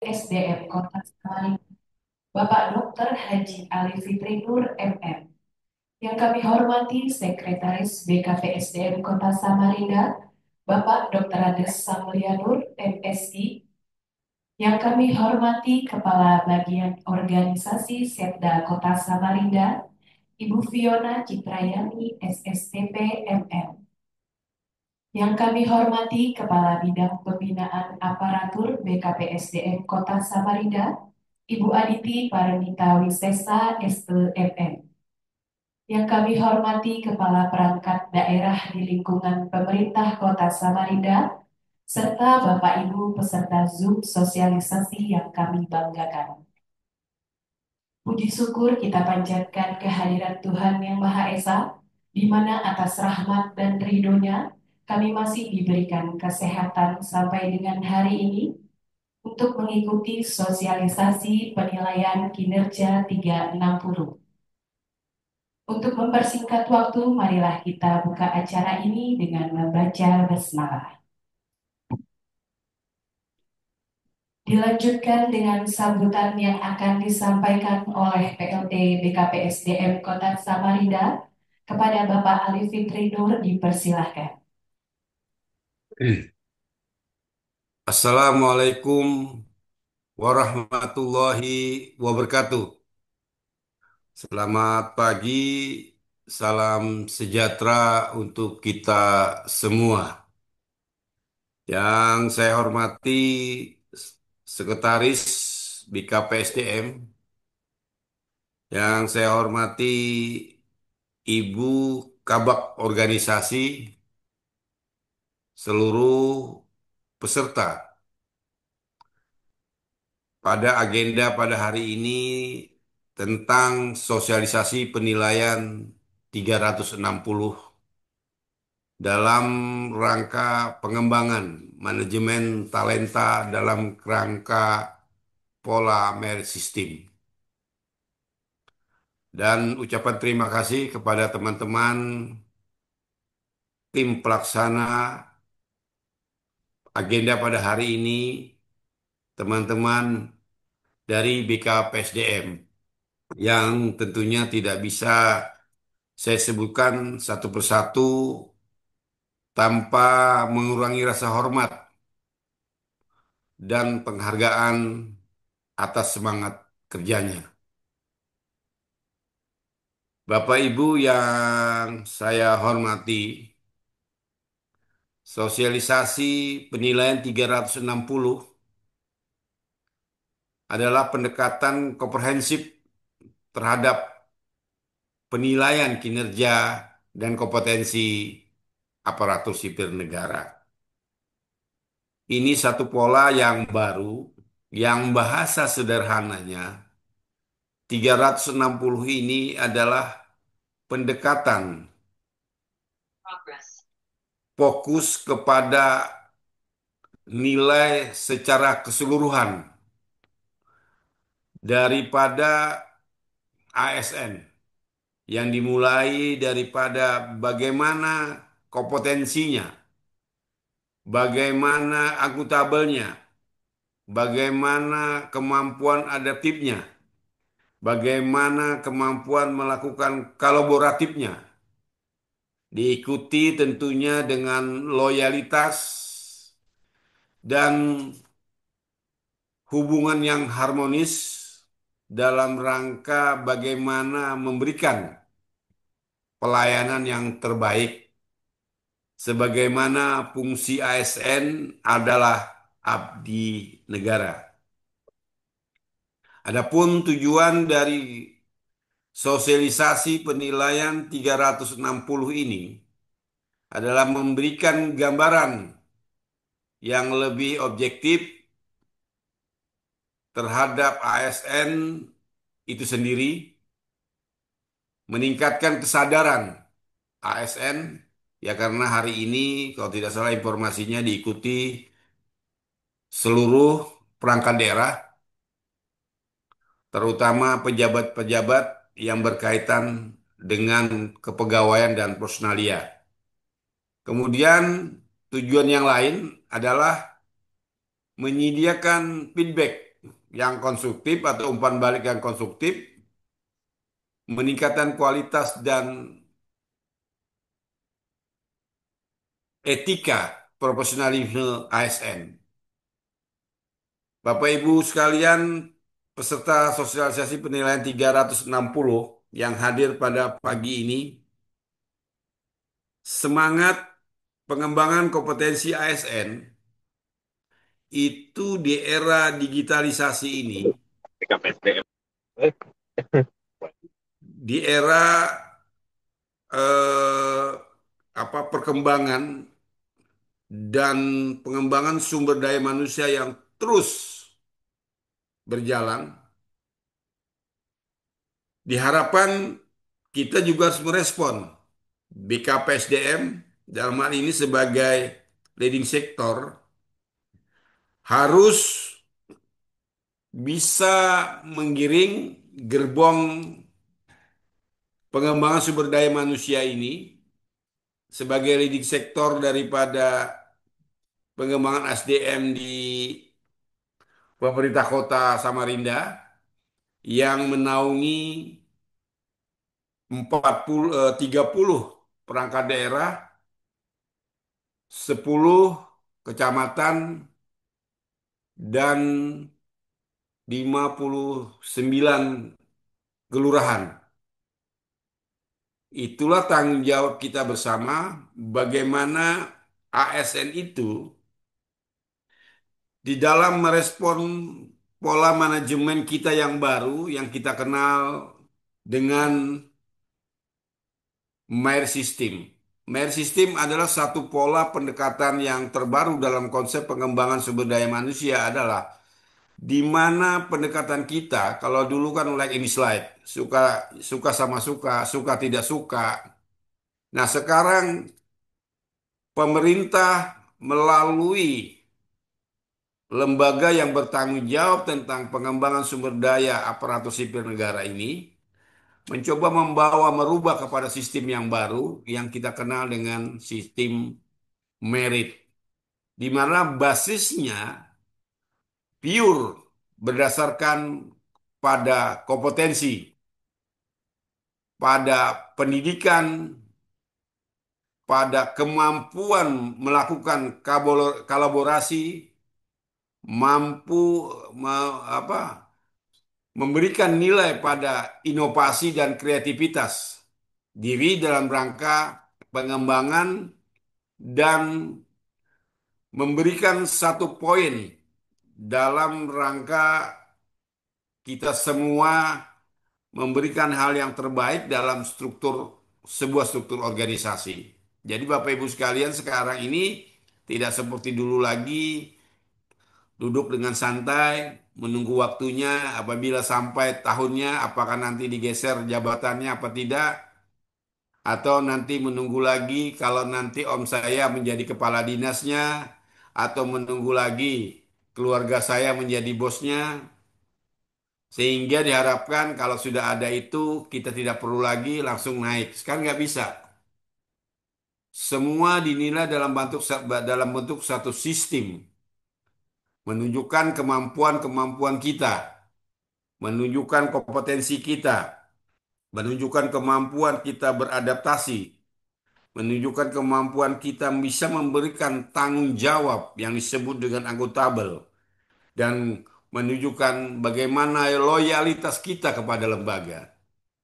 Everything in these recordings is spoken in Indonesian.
SDM Kota Samarinda, Bapak Dr. Haji Ali Fitri Nur, MM. Yang kami hormati Sekretaris BKPSDM Kota Samarinda, Bapak Dr. Andes Samlianur, MSI. Yang kami hormati Kepala Bagian Organisasi Setda Kota Samarinda, Ibu Fiona Citrayani, SSTP, MM. Yang kami hormati Kepala Bidang Pembinaan Aparatur BKPSDM Kota Samarinda, Ibu Aditi Parenita Wisesa, SEMM. Yang kami hormati Kepala Perangkat Daerah di lingkungan pemerintah Kota Samarinda, serta Bapak Ibu peserta Zoom sosialisasi yang kami banggakan. Puji syukur kita panjatkan kehadiran Tuhan Yang Maha Esa, di mana atas rahmat dan ridhonya kami masih diberikan kesehatan sampai dengan hari ini untuk mengikuti sosialisasi penilaian kinerja 360. Untuk mempersingkat waktu, marilah kita buka acara ini dengan membaca basmalah. Dilanjutkan dengan sambutan yang akan disampaikan oleh PLT BKPSDM Kota Samarinda kepada Bapak Ali Fitri Nur, dipersilahkan. Assalamualaikum warahmatullahi wabarakatuh. Selamat pagi, salam sejahtera untuk kita semua. Yang saya hormati Sekretaris BKPSDM, yang saya hormati Ibu Kabak Organisasi, seluruh peserta. Pada agenda pada hari ini tentang sosialisasi penilaian 360 dalam rangka pengembangan manajemen talenta dalam rangka pola merit system. Dan ucapan terima kasih kepada teman-teman tim pelaksana agenda pada hari ini, teman-teman dari BKPSDM yang tentunya tidak bisa saya sebutkan satu persatu tanpa mengurangi rasa hormat dan penghargaan atas semangat kerjanya. Bapak Ibu yang saya hormati, sosialisasi penilaian 360 adalah pendekatan komprehensif terhadap penilaian kinerja dan kompetensi aparatur sipil negara. Ini satu pola yang baru, yang bahasa sederhananya 360 ini adalah pendekatan fokus kepada nilai secara keseluruhan daripada ASN yang dimulai daripada bagaimana kompetensinya, bagaimana akuntabelnya, bagaimana kemampuan adaptifnya, bagaimana kemampuan melakukan kolaboratifnya, diikuti tentunya dengan loyalitas dan hubungan yang harmonis dalam rangka bagaimana memberikan pelayanan yang terbaik sebagaimana fungsi ASN adalah abdi negara. Adapun tujuan dari sosialisasi penilaian 360 ini adalah memberikan gambaran yang lebih objektif terhadap ASN itu sendiri, meningkatkan kesadaran ASN, ya karena hari ini kalau tidak salah informasinya diikuti seluruh perangkat daerah, terutama pejabat-pejabat yang berkaitan dengan kepegawaian dan personalia. Kemudian tujuan yang lain adalah menyediakan feedback yang konstruktif atau umpan balik yang konstruktif, meningkatkan kualitas dan etika profesionalisme ASN. Bapak Ibu sekalian, peserta sosialisasi penilaian 360 yang hadir pada pagi ini, semangat pengembangan kompetensi ASN itu di era digitalisasi ini, PKPSDM. di era eh, perkembangan dan pengembangan sumber daya manusia yang terus berjalan, diharapkan kita juga harus merespon. BKPSDM dalam hal ini sebagai leading sector harus bisa menggiring gerbong pengembangan sumber daya manusia ini sebagai leading sector daripada pengembangan SDM di pemerintah kota Samarinda yang menaungi 30 perangkat daerah, 10 kecamatan, dan 59 kelurahan. Itulah tanggung jawab kita bersama bagaimana ASN itu di dalam merespon pola manajemen kita yang baru yang kita kenal dengan Meyer System. Meyer System adalah satu pola pendekatan yang terbaru dalam konsep pengembangan sumber daya manusia adalah di mana pendekatan kita, kalau dulu kan like ini slide, suka suka sama suka, suka tidak suka. Nah, sekarang pemerintah melalui lembaga yang bertanggung jawab tentang pengembangan sumber daya aparatur sipil negara ini mencoba membawa merubah kepada sistem yang baru yang kita kenal dengan sistem merit, di mana basisnya pure berdasarkan pada kompetensi, pada pendidikan, pada kemampuan melakukan kolaborasi, mampu memberikan nilai pada inovasi dan kreativitas diri dalam rangka pengembangan dan memberikan satu poin dalam rangka kita semua memberikan hal yang terbaik dalam sebuah struktur organisasi. Jadi Bapak Ibu sekalian, sekarang ini tidak seperti dulu lagi duduk dengan santai menunggu waktunya apabila sampai tahunnya apakah nanti digeser jabatannya apa tidak, atau nanti menunggu lagi kalau nanti om saya menjadi kepala dinasnya, atau menunggu lagi keluarga saya menjadi bosnya, sehingga diharapkan kalau sudah ada itu kita tidak perlu lagi langsung naik. Sekarang nggak bisa. Semua dinilai dalam bentuk satu sistem, menunjukkan kemampuan-kemampuan kita, menunjukkan kompetensi kita, menunjukkan kemampuan kita beradaptasi, menunjukkan kemampuan kita bisa memberikan tanggung jawab yang disebut dengan akuntabel, dan menunjukkan bagaimana loyalitas kita kepada lembaga.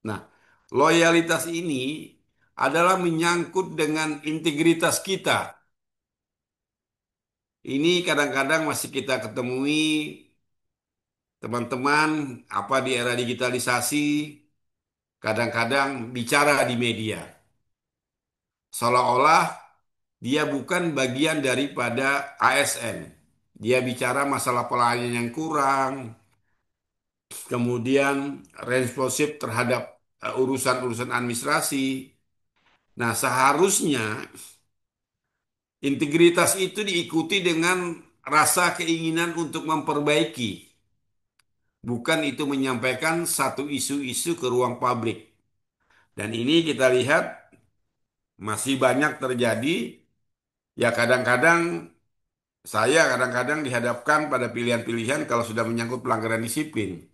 Nah, loyalitas ini adalah menyangkut dengan integritas kita. Ini kadang-kadang masih kita ketemui teman-teman di era digitalisasi, kadang-kadang bicara di media seolah-olah dia bukan bagian daripada ASN. Dia bicara masalah pelayanan yang kurang, kemudian responsif terhadap urusan-urusan administrasi. Nah, seharusnya integritas itu diikuti dengan rasa keinginan untuk memperbaiki, bukan itu menyampaikan satu isu-isu ke ruang publik. Dan ini kita lihat masih banyak terjadi, ya kadang-kadang saya kadang-kadang dihadapkan pada pilihan-pilihan kalau sudah menyangkut pelanggaran disiplin.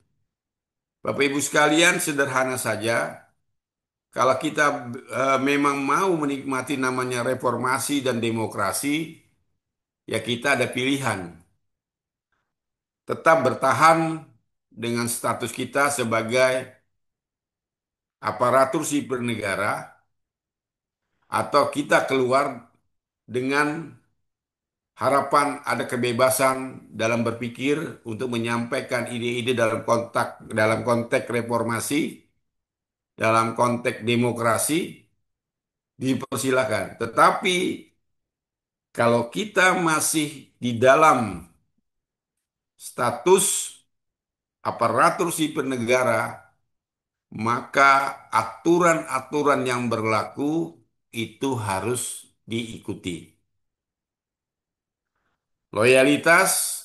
Bapak Ibu sekalian, sederhana saja. Kalau kita memang mau menikmati namanya reformasi dan demokrasi, ya kita ada pilihan. Tetap bertahan dengan status kita sebagai aparatur sipil negara, atau kita keluar dengan harapan ada kebebasan dalam berpikir untuk menyampaikan ide-ide dalam konteks reformasi, dalam konteks demokrasi, dipersilakan. Tetapi kalau kita masih di dalam status aparatur sipil negara, maka aturan-aturan yang berlaku itu harus diikuti. Loyalitas,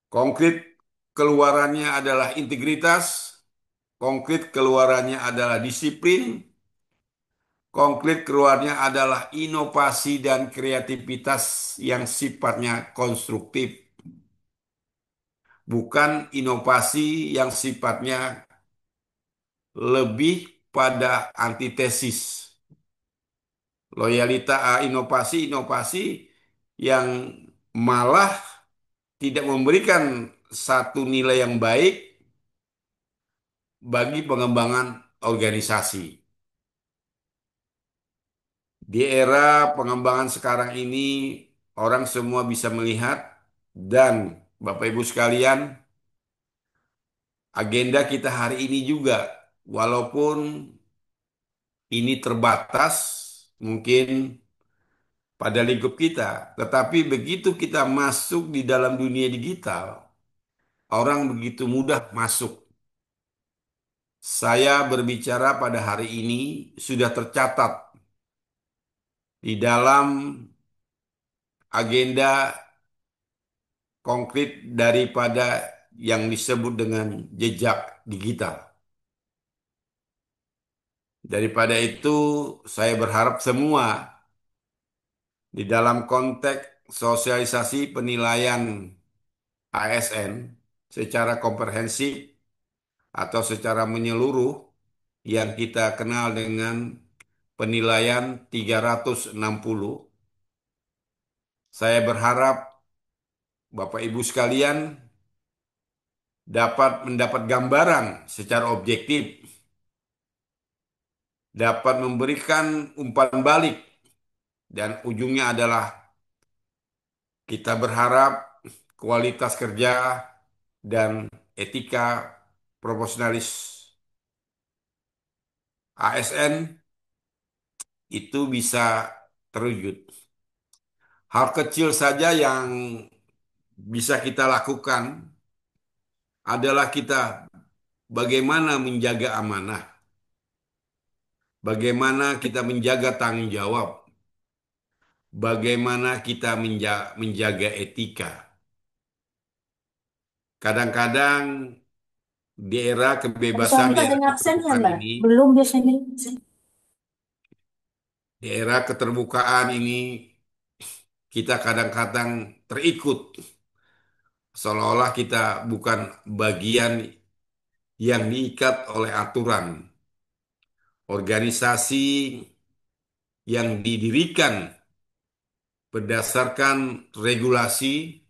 konkret keluarannya adalah integritas, konkret keluarannya adalah disiplin, konkret keluarnya adalah inovasi dan kreativitas yang sifatnya konstruktif, bukan inovasi yang sifatnya lebih pada antitesis. Loyalitas, inovasi-inovasi yang malah tidak memberikan satu nilai yang baik bagi pengembangan organisasi. Di era pengembangan sekarang ini, orang semua bisa melihat dan Bapak Ibu sekalian, agenda kita hari ini juga, walaupun ini terbatas, mungkin pada lingkup kita, tetapi begitu kita masuk di dalam dunia digital, orang begitu mudah masuk. Saya berbicara pada hari ini sudah tercatat di dalam agenda konkret daripada yang disebut dengan jejak digital. Daripada itu, saya berharap semua di dalam konteks sosialisasi penilaian ASN secara komprehensif atau secara menyeluruh yang kita kenal dengan penilaian 360, saya berharap Bapak Ibu sekalian dapat mendapat gambaran secara objektif, dapat memberikan umpan balik, dan ujungnya adalah kita berharap kualitas kerja dan etika profesionalis ASN itu bisa terwujud. Hal kecil saja yang bisa kita lakukan adalah kita bagaimana menjaga amanah, bagaimana kita menjaga tanggung jawab, bagaimana kita menjaga etika. Kadang-kadang di era kebebasan, Suami di tak era dengar absen ya, keterbukaan Mbak? ini, Belum biasanya. di era keterbukaan ini, kita kadang-kadang terikut, seolah-olah kita bukan bagian yang diikat oleh aturan. Organisasi yang didirikan berdasarkan regulasi,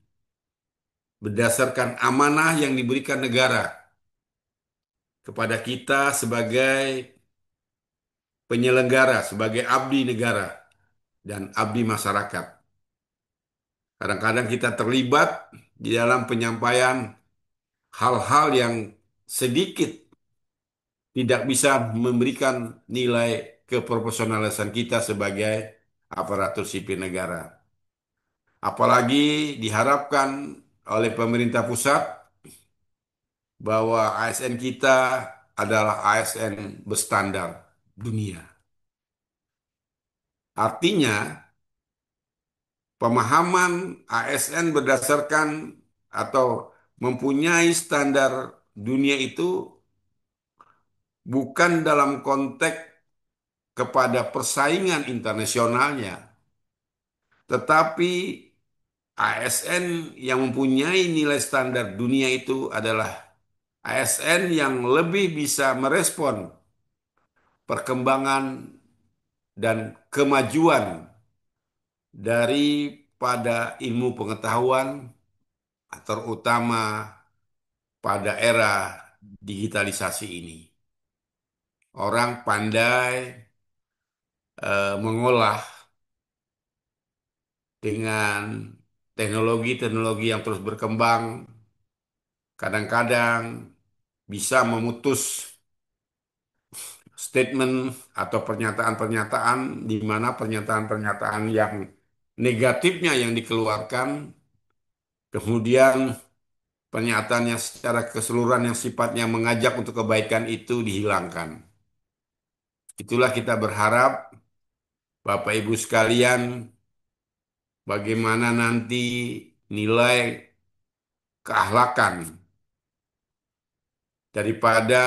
berdasarkan amanah yang diberikan negara kepada kita sebagai penyelenggara, sebagai abdi negara dan abdi masyarakat. Kadang-kadang kita terlibat di dalam penyampaian hal-hal yang sedikit tidak bisa memberikan nilai keprofesionalisan kita sebagai aparatur sipil negara. Apalagi diharapkan oleh pemerintah pusat bahwa ASN kita adalah ASN berstandar dunia. Artinya, pemahaman ASN berdasarkan atau mempunyai standar dunia itu bukan dalam konteks kepada persaingan internasionalnya, Tetapi ASN yang mempunyai nilai standar dunia itu adalah ASN yang lebih bisa merespon perkembangan dan kemajuan daripada ilmu pengetahuan, terutama pada era digitalisasi ini. Orang pandai mengolah dengan teknologi-teknologi yang terus berkembang, kadang-kadang bisa memutus statement atau pernyataan-pernyataan di mana pernyataan-pernyataan yang negatifnya yang dikeluarkan, kemudian pernyataan yang secara keseluruhan yang sifatnya mengajak untuk kebaikan itu dihilangkan. Itulah kita berharap Bapak Ibu sekalian, bagaimana nanti nilai keakhlakan daripada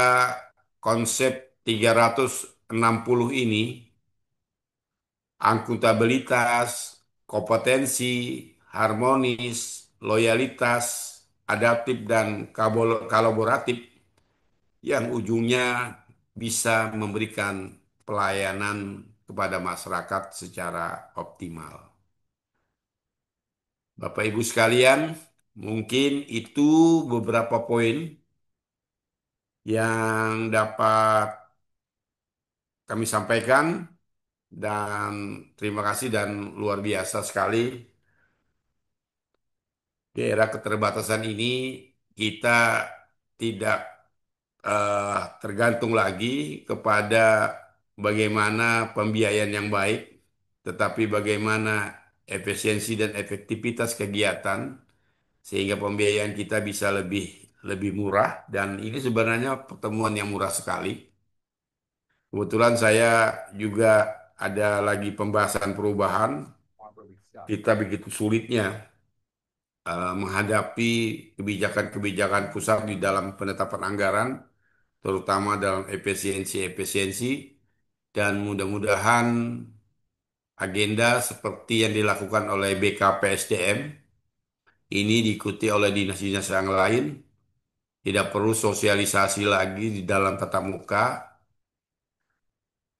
konsep 360 ini, akuntabilitas, kompetensi, harmonis, loyalitas, adaptif, dan kolaboratif yang ujungnya bisa memberikan pelayanan kepada masyarakat secara optimal. Bapak Ibu sekalian, mungkin itu beberapa poin yang dapat kami sampaikan dan terima kasih dan luar biasa sekali di era keterbatasan ini kita tidak eh, tergantung lagi kepada bagaimana pembiayaan yang baik, tetapi bagaimana efisiensi dan efektivitas kegiatan sehingga pembiayaan kita bisa lebih lebih murah dan ini sebenarnya pertemuan yang murah sekali. Kebetulan saya juga ada lagi pembahasan perubahan. Kita begitu sulitnya menghadapi kebijakan-kebijakan pusat di dalam penetapan anggaran, terutama dalam efisiensi-efisiensi, dan mudah-mudahan agenda seperti yang dilakukan oleh BKPSDM ini diikuti oleh dinas-dinas yang lain, tidak perlu sosialisasi lagi di dalam tatap muka,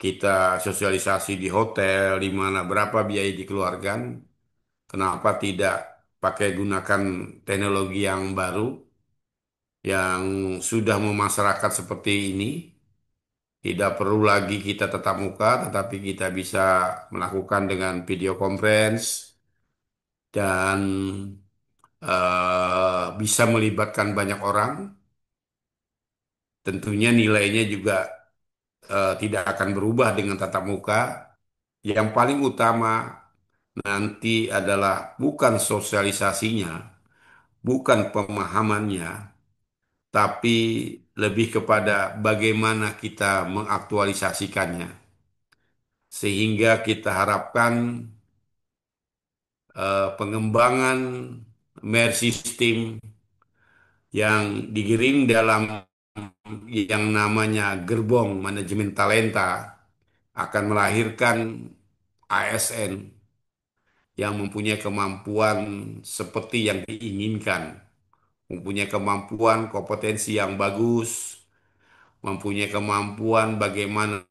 kita sosialisasi di hotel, di mana berapa biaya dikeluarkan, kenapa tidak pakai gunakan teknologi yang baru, yang sudah memasyarakat seperti ini. Tidak perlu lagi kita tatap muka, tetapi kita bisa melakukan dengan video conference dan bisa melibatkan banyak orang. Tentunya nilainya juga tidak akan berubah dengan tatap muka. Yang paling utama nanti adalah bukan sosialisasinya, bukan pemahamannya, tapi lebih kepada bagaimana kita mengaktualisasikannya. Sehingga kita harapkan pengembangan merit system yang digiring dalam yang namanya gerbong manajemen talenta akan melahirkan ASN yang mempunyai kemampuan seperti yang diinginkan, mempunyai kemampuan kompetensi yang bagus, mempunyai kemampuan bagaimana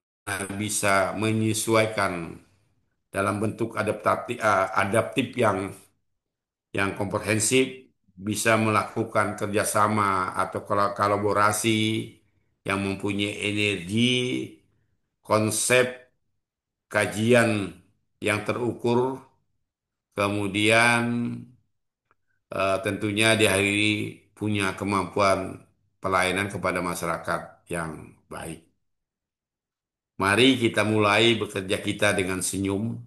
bisa menyesuaikan dalam bentuk adaptif yang komprehensif, bisa melakukan kerjasama atau kolaborasi yang mempunyai energi, konsep, kajian yang terukur, kemudian tentunya diakhiri punya kemampuan pelayanan kepada masyarakat yang baik. Mari kita mulai bekerja kita dengan senyum,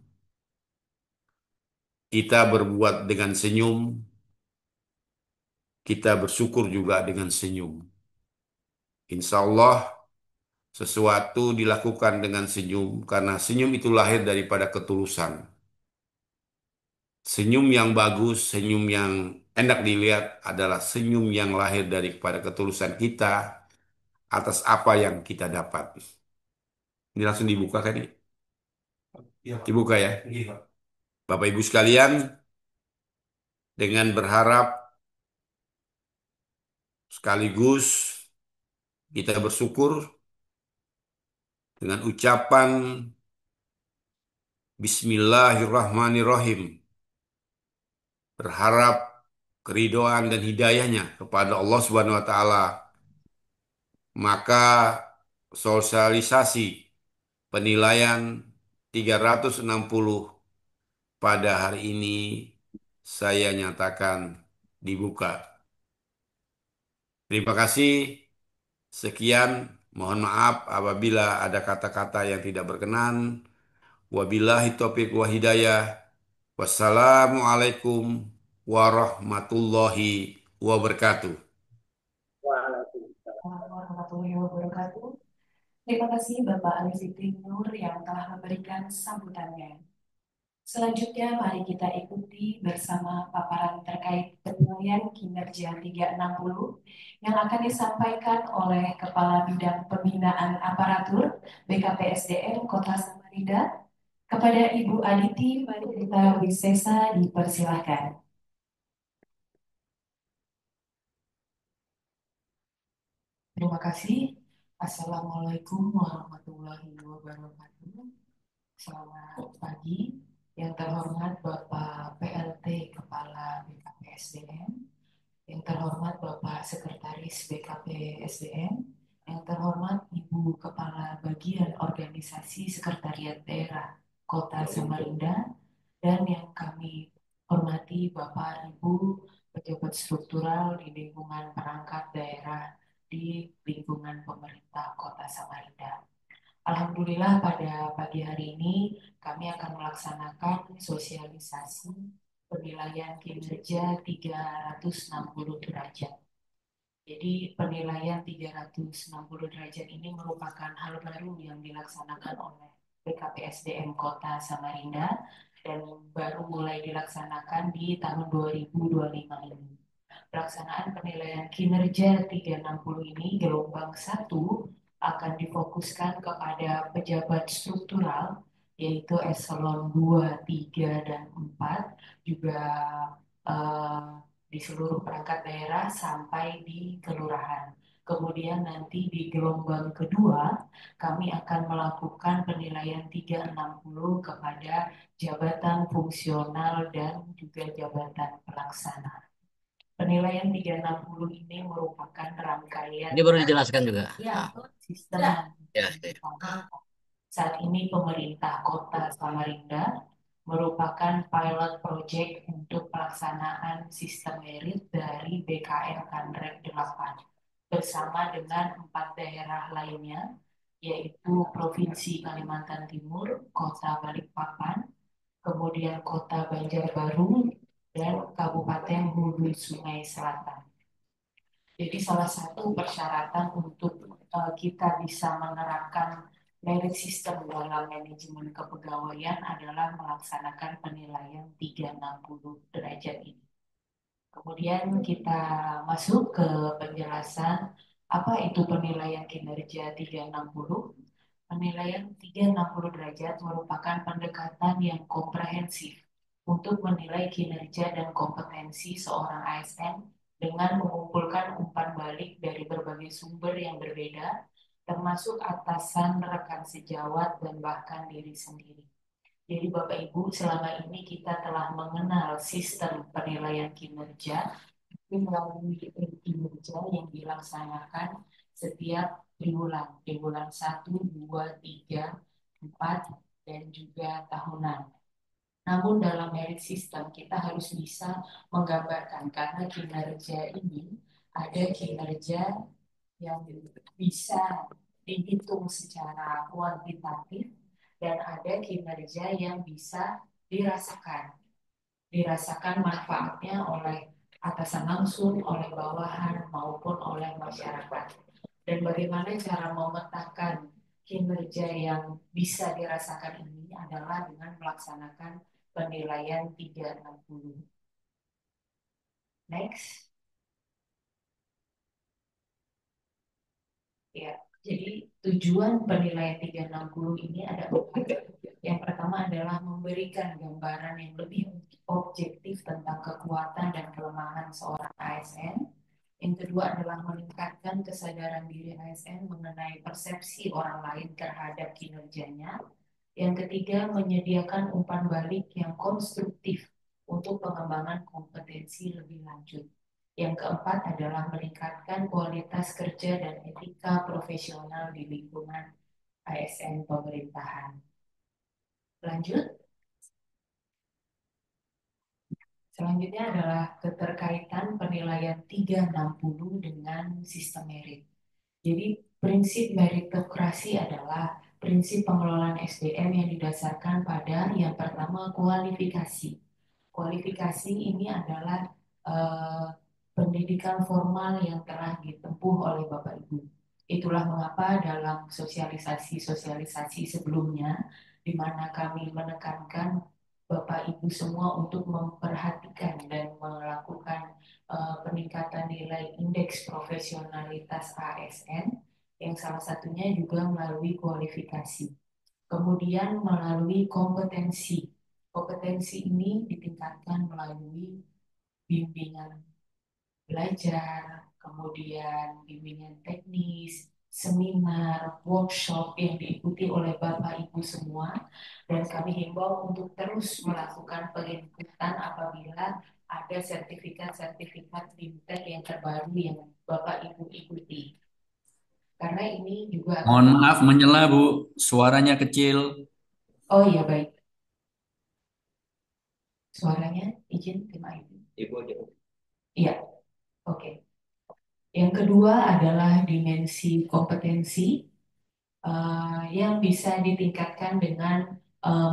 kita berbuat dengan senyum, kita bersyukur juga dengan senyum. Insya Allah sesuatu dilakukan dengan senyum karena senyum itu lahir daripada ketulusan. Senyum yang bagus, senyum yang enak dilihat adalah senyum yang lahir daripada ketulusan kita atas apa yang kita dapat. Ini langsung dibuka kan? Ini? Iya, Pak. Dibuka ya? Iya, Pak. Bapak Ibu sekalian, dengan berharap sekaligus kita bersyukur dengan ucapan Bismillahirrahmanirrahim, berharap keridhaan dan hidayahnya kepada Allah Subhanahu wa taala, maka sosialisasi penilaian 360 pada hari ini saya nyatakan dibuka. Terima kasih. Sekian, mohon maaf apabila ada kata-kata yang tidak berkenan. Wabillahi taufiq wa hidayah. Wassalamualaikum warahmatullahi wabarakatuh. Warahmatullahi wabarakatuh. Terima kasih Bapak Ali Fikri Nur yang telah memberikan sambutannya. Selanjutnya, mari kita ikuti bersama paparan terkait penilaian kinerja 360 yang akan disampaikan oleh Kepala Bidang Pembinaan Aparatur BKPSDM Kota Samarinda kepada Ibu Aditi Margarita Wisesa, dipersilahkan. Terima kasih. Assalamualaikum warahmatullahi wabarakatuh. Selamat pagi. Yang terhormat Bapak PLT Kepala BKPSDM, yang terhormat Bapak Sekretaris BKPSDM, yang terhormat Ibu Kepala Bagian Organisasi Sekretariat Daerah Kota Samarinda, dan yang kami hormati Bapak Ibu pejabat struktural di lingkungan perangkat daerah di lingkungan pemerintah Kota Samarinda. Alhamdulillah pada pagi hari ini kami akan melaksanakan sosialisasi penilaian kinerja 360 derajat. Jadi penilaian 360 derajat ini merupakan hal baru yang dilaksanakan oleh BKPSDM Kota Samarinda dan baru mulai dilaksanakan di tahun 2025 ini. Pelaksanaan penilaian kinerja 360 ini gelombang 1 akan difokuskan kepada pejabat struktural yaitu eselon 2, 3, dan 4, juga eh, di seluruh perangkat daerah sampai di kelurahan. Kemudian nanti di gelombang kedua kami akan melakukan penilaian 360 kepada jabatan fungsional dan juga jabatan pelaksana. Penilaian 360 ini merupakan rangkaian Ini baru dijelaskan juga. Ah, sistem ya, ya. saat ini pemerintah Kota Samarinda merupakan pilot project untuk pelaksanaan sistem merit dari BKN Kanrek 8 bersama dengan 4 daerah lainnya, yaitu Provinsi Kalimantan Timur, Kota Balikpapan, kemudian Kota Banjarbaru, dan Kabupaten Hulu Sungai Selatan. Jadi salah satu persyaratan untuk kita bisa menerapkan merit system dalam manajemen kepegawaian adalah melaksanakan penilaian 360 derajat ini. Kemudian kita masuk ke penjelasan apa itu penilaian kinerja 360. Penilaian 360 derajat merupakan pendekatan yang komprehensif untuk menilai kinerja dan kompetensi seorang ASN dengan mengumpulkan umpan balik dari berbagai sumber yang berbeda, termasuk atasan, rekan sejawat, dan bahkan diri sendiri. Jadi Bapak Ibu, selama ini kita telah mengenal sistem penilaian kinerja melalui kinerja yang dilaksanakan setiap triwulan 1, 2, 3, 4, dan juga tahunan. Namun dalam merit system kita harus bisa menggambarkan karena kinerja ini ada kinerja yang bisa dihitung secara kuantitatif dan ada kinerja yang bisa dirasakan. Dirasakan manfaatnya oleh atasan langsung, oleh bawahan, maupun oleh masyarakat. Dan bagaimana cara memetakan kinerja yang bisa dirasakan ini adalah dengan melaksanakan penilaian 360. Next. Ya, jadi tujuan penilaian 360 ini ada 4. Yang pertama adalah memberikan gambaran yang lebih objektif tentang kekuatan dan kelemahan seorang ASN. Yang kedua adalah meningkatkan kesadaran diri ASN mengenai persepsi orang lain terhadap kinerjanya. Yang ketiga, menyediakan umpan balik yang konstruktif untuk pengembangan kompetensi lebih lanjut. Yang keempat adalah meningkatkan kualitas kerja dan etika profesional di lingkungan ASN pemerintahan. Lanjut. Selanjutnya adalah keterkaitan penilaian 360 dengan sistem merit. Jadi prinsip meritokrasi adalah prinsip pengelolaan SDM yang didasarkan pada yang pertama kualifikasi. Kualifikasi ini adalah eh, pendidikan formal yang telah ditempuh oleh Bapak Ibu. Itulah mengapa dalam sosialisasi-sosialisasi sebelumnya, di mana kami menekankan Bapak Ibu semua untuk memperhatikan dan melakukan peningkatan nilai indeks profesionalitas ASN, yang salah satunya juga melalui kualifikasi. Kemudian melalui kompetensi. Kompetensi ini ditingkatkan melalui bimbingan belajar, kemudian bimbingan teknis, seminar, workshop yang diikuti oleh Bapak Ibu semua, dan kami himbau untuk terus melakukan penginputan apabila ada sertifikat-sertifikat fintech yang terbaru yang Bapak Ibu ikuti. Karena ini juga akan... Mohon maaf menyela Bu, suaranya kecil. Oh iya, baik. Suaranya izin terima Ibu. Ibu aja. Iya, oke. Yang kedua adalah dimensi kompetensi yang bisa ditingkatkan dengan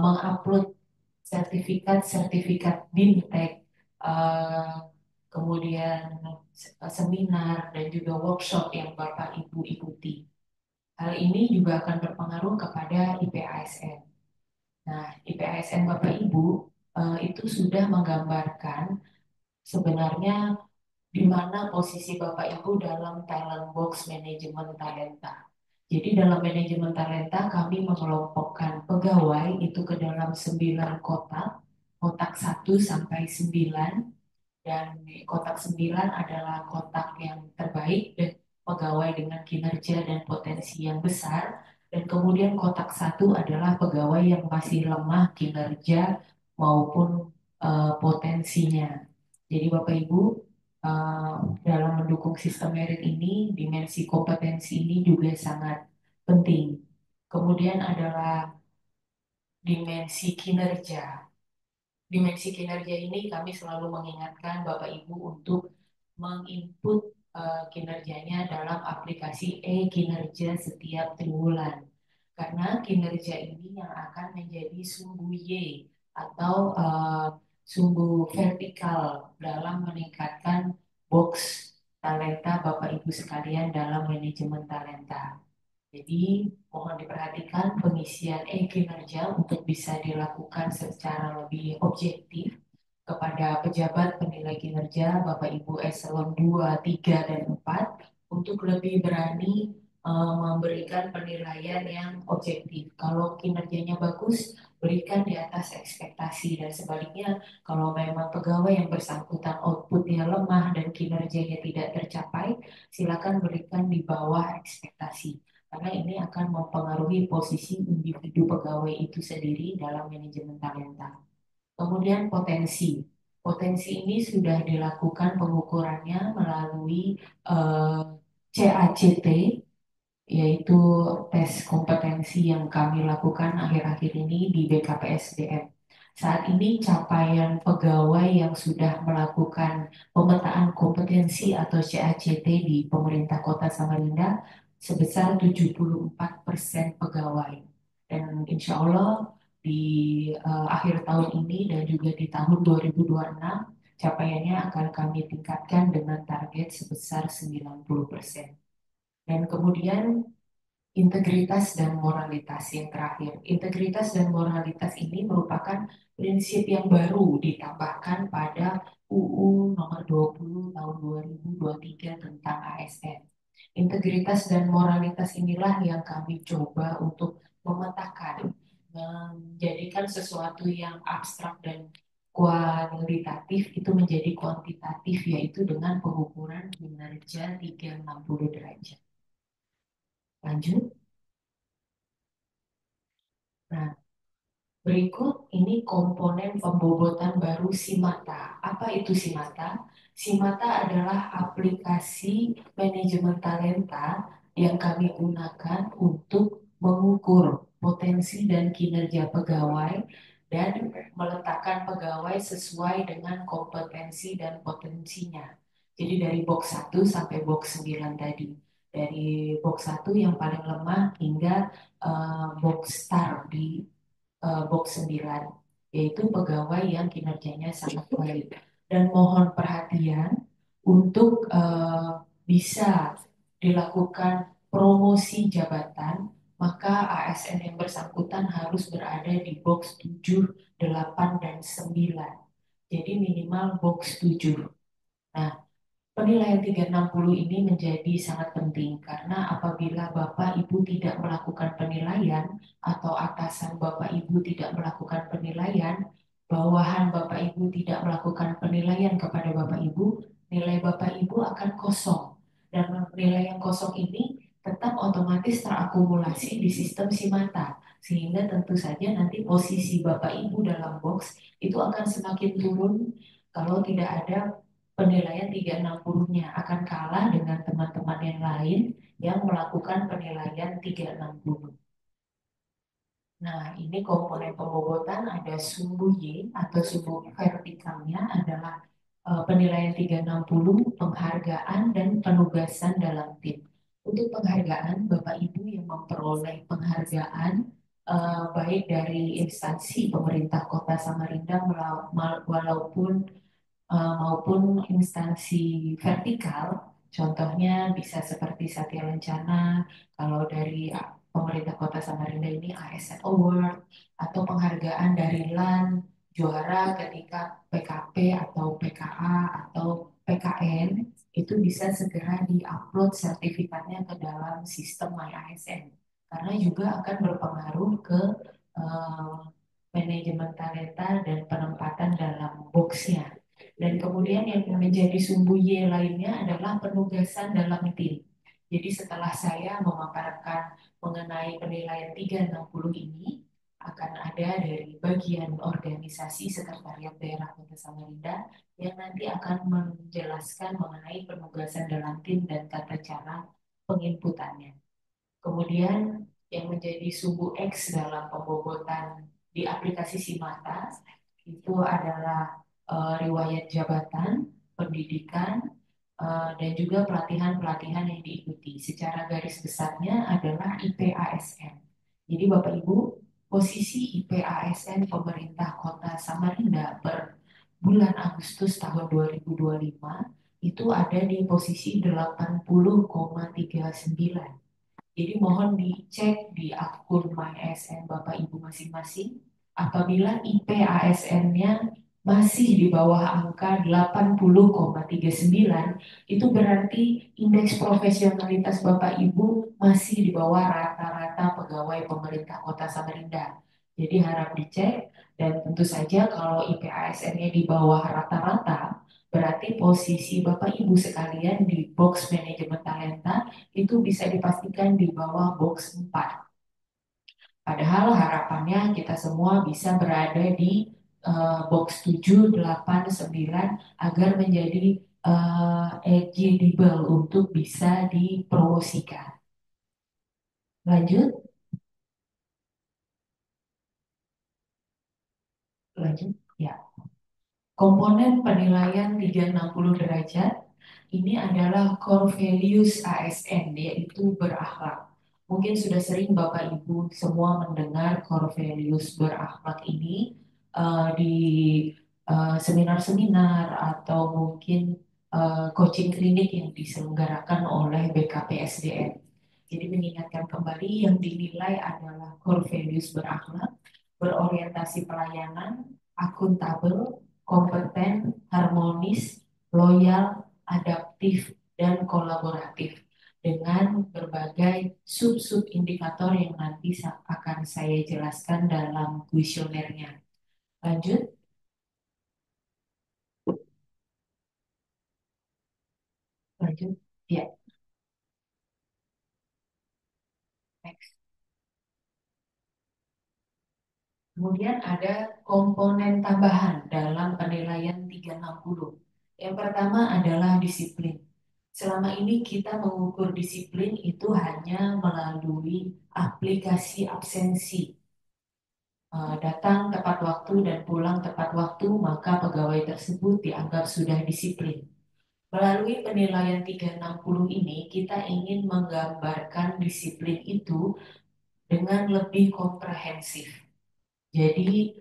mengupload sertifikat-sertifikat BIMTEK, eh, kemudian seminar dan juga workshop yang Bapak Ibu ikuti. Hal ini juga akan berpengaruh kepada IPASN. Nah, IPASN Bapak Ibu itu sudah menggambarkan sebenarnya di mana posisi Bapak Ibu dalam talent box manajemen talenta. Jadi dalam manajemen talenta kami mengelompokkan pegawai itu ke dalam 9 kotak, kotak 1 sampai 9, dan di kotak 9 adalah kotak yang terbaik dan pegawai dengan kinerja dan potensi yang besar, dan kemudian kotak 1 adalah pegawai yang masih lemah kinerja maupun potensinya. Jadi Bapak Ibu, uh, dalam mendukung sistem merit ini, dimensi kompetensi ini juga sangat penting. Kemudian adalah dimensi kinerja. Dimensi kinerja ini kami selalu mengingatkan Bapak Ibu untuk menginput kinerjanya dalam aplikasi e-kinerja setiap triwulan. Karena kinerja ini yang akan menjadi sumbu Y atau sumbu vertikal dalam meningkatkan box talenta Bapak Ibu sekalian dalam manajemen talenta. Jadi mohon diperhatikan pengisian e-kinerja untuk bisa dilakukan secara lebih objektif kepada pejabat penilai kinerja Bapak Ibu eselon 2, 3, dan 4 untuk lebih berani memberikan penilaian yang objektif. Kalau kinerjanya bagus, berikan di atas ekspektasi, dan sebaliknya kalau memang pegawai yang bersangkutan outputnya lemah dan kinerjanya tidak tercapai, silakan berikan di bawah ekspektasi. Karena ini akan mempengaruhi posisi individu pegawai itu sendiri dalam manajemen talenta. Kemudian potensi. Potensi ini sudah dilakukan pengukurannya melalui eh, CACT, yaitu tes kompetensi yang kami lakukan akhir-akhir ini di BKPSDM. Saat ini capaian pegawai yang sudah melakukan pemetaan kompetensi atau CACT di pemerintah Kota Samarinda sebesar 74% pegawai. Dan insya Allah di akhir tahun ini dan juga di tahun 2026 capaiannya akan kami tingkatkan dengan target sebesar 90%. Dan kemudian integritas dan moralitas yang terakhir. Integritas dan moralitas ini merupakan prinsip yang baru ditambahkan pada UU nomor 20 tahun 2023 tentang ASN. Integritas dan moralitas inilah yang kami coba untuk memetakan menjadikan sesuatu yang abstrak dan kualitatif itu menjadi kuantitatif, yaitu dengan pengukuran kinerja 360 derajat. Lanjut. Nah, berikut ini komponen pembobotan baru SIMATA. Apa itu SIMATA? SIMATA adalah aplikasi manajemen talenta yang kami gunakan untuk mengukur potensi dan kinerja pegawai dan meletakkan pegawai sesuai dengan kompetensi dan potensinya. Jadi dari box 1 sampai box 9 tadi. Dari box 1 yang paling lemah hingga box star di box 9, yaitu pegawai yang kinerjanya sangat baik. Dan mohon perhatian untuk bisa dilakukan promosi jabatan, maka ASN yang bersangkutan harus berada di box 7, 8, dan 9. Jadi minimal box 7. Nah, penilaian 360 ini menjadi sangat penting karena apabila Bapak Ibu tidak melakukan penilaian atau atasan Bapak Ibu tidak melakukan penilaian, bawahan Bapak Ibu tidak melakukan penilaian kepada Bapak Ibu, nilai Bapak Ibu akan kosong. Dan nilai yang kosong ini tetap otomatis terakumulasi di sistem SIMATA. Sehingga tentu saja nanti posisi Bapak Ibu dalam box itu akan semakin turun kalau tidak ada penilaian 360-nya, akan kalah dengan teman-teman yang lain yang melakukan penilaian 360. Nah, ini komponen pembobotan ada sumbu Y atau sumbu vertikalnya adalah penilaian 360, penghargaan, dan penugasan dalam tim. Untuk penghargaan, Bapak Ibu yang memperoleh penghargaan baik dari instansi pemerintah Kota Samarinda walaupun maupun instansi vertikal, contohnya bisa seperti Satya Lencana, kalau dari pemerintah Kota Samarinda ini ASN Award, atau penghargaan dari LAN, juara ketika PKP atau PKA atau PKN, itu bisa segera diupload sertifikatnya ke dalam sistem MyASN, karena juga akan berpengaruh ke eh, manajemen talenta dan penempatan dalam boxnya. Dan kemudian yang menjadi sumbu Y lainnya adalah penugasan dalam tim. Jadi setelah saya memaparkan mengenai penilaian 360 ini, akan ada dari bagian organisasi Sekretariat Daerah Kota Samarinda yang nanti akan menjelaskan mengenai penugasan dalam tim dan tata cara penginputannya. Kemudian yang menjadi sumbu X dalam pembobotan di aplikasi SIMATA itu adalah riwayat jabatan, pendidikan, dan juga pelatihan-pelatihan yang diikuti. Secara garis besarnya adalah IPASN. Jadi Bapak Ibu, posisi IPASN pemerintah Kota Samarinda per bulan Agustus tahun 2025 itu ada di posisi 80,39. Jadi mohon dicek di akun MyASN Bapak Ibu masing-masing. Apabila IP ASN-nya masih di bawah angka 80,39, itu berarti indeks profesionalitas Bapak Ibu masih di bawah rata-rata pegawai pemerintah Kota Samarinda. Jadi harap dicek, dan tentu saja kalau IP ASN-nya di bawah rata-rata, berarti posisi Bapak Ibu sekalian di box manajemen talenta itu bisa dipastikan di bawah box 4. Padahal harapannya kita semua bisa berada di box 7, 8, 9 agar menjadi eligible untuk bisa dipromosikan. Lanjut, lanjut. Ya. Komponen penilaian 360 derajat ini adalah core values ASN, yaitu berakhlak. Mungkin sudah sering Bapak Ibu semua mendengar core values berakhlak ini di seminar-seminar atau mungkin coaching klinik yang diselenggarakan oleh BKPSDM. Jadi mengingatkan kembali yang dinilai adalah core values berakhlak, berorientasi pelayanan, akuntabel, kompeten, harmonis, loyal, adaptif, dan kolaboratif. dengan berbagai sub-sub indikator yang nanti akan saya jelaskan dalam kuesionernya. Lanjut, lanjut. Ya, next. Kemudian ada komponen tambahan dalam penilaian 360. Yang pertama adalah disiplin. Selama ini kita mengukur disiplin itu hanya melalui aplikasi absensi. Datang tepat waktu dan pulang tepat waktu, maka pegawai tersebut dianggap sudah disiplin. Melalui penilaian 360 ini, kita ingin menggambarkan disiplin itu dengan lebih komprehensif. Jadi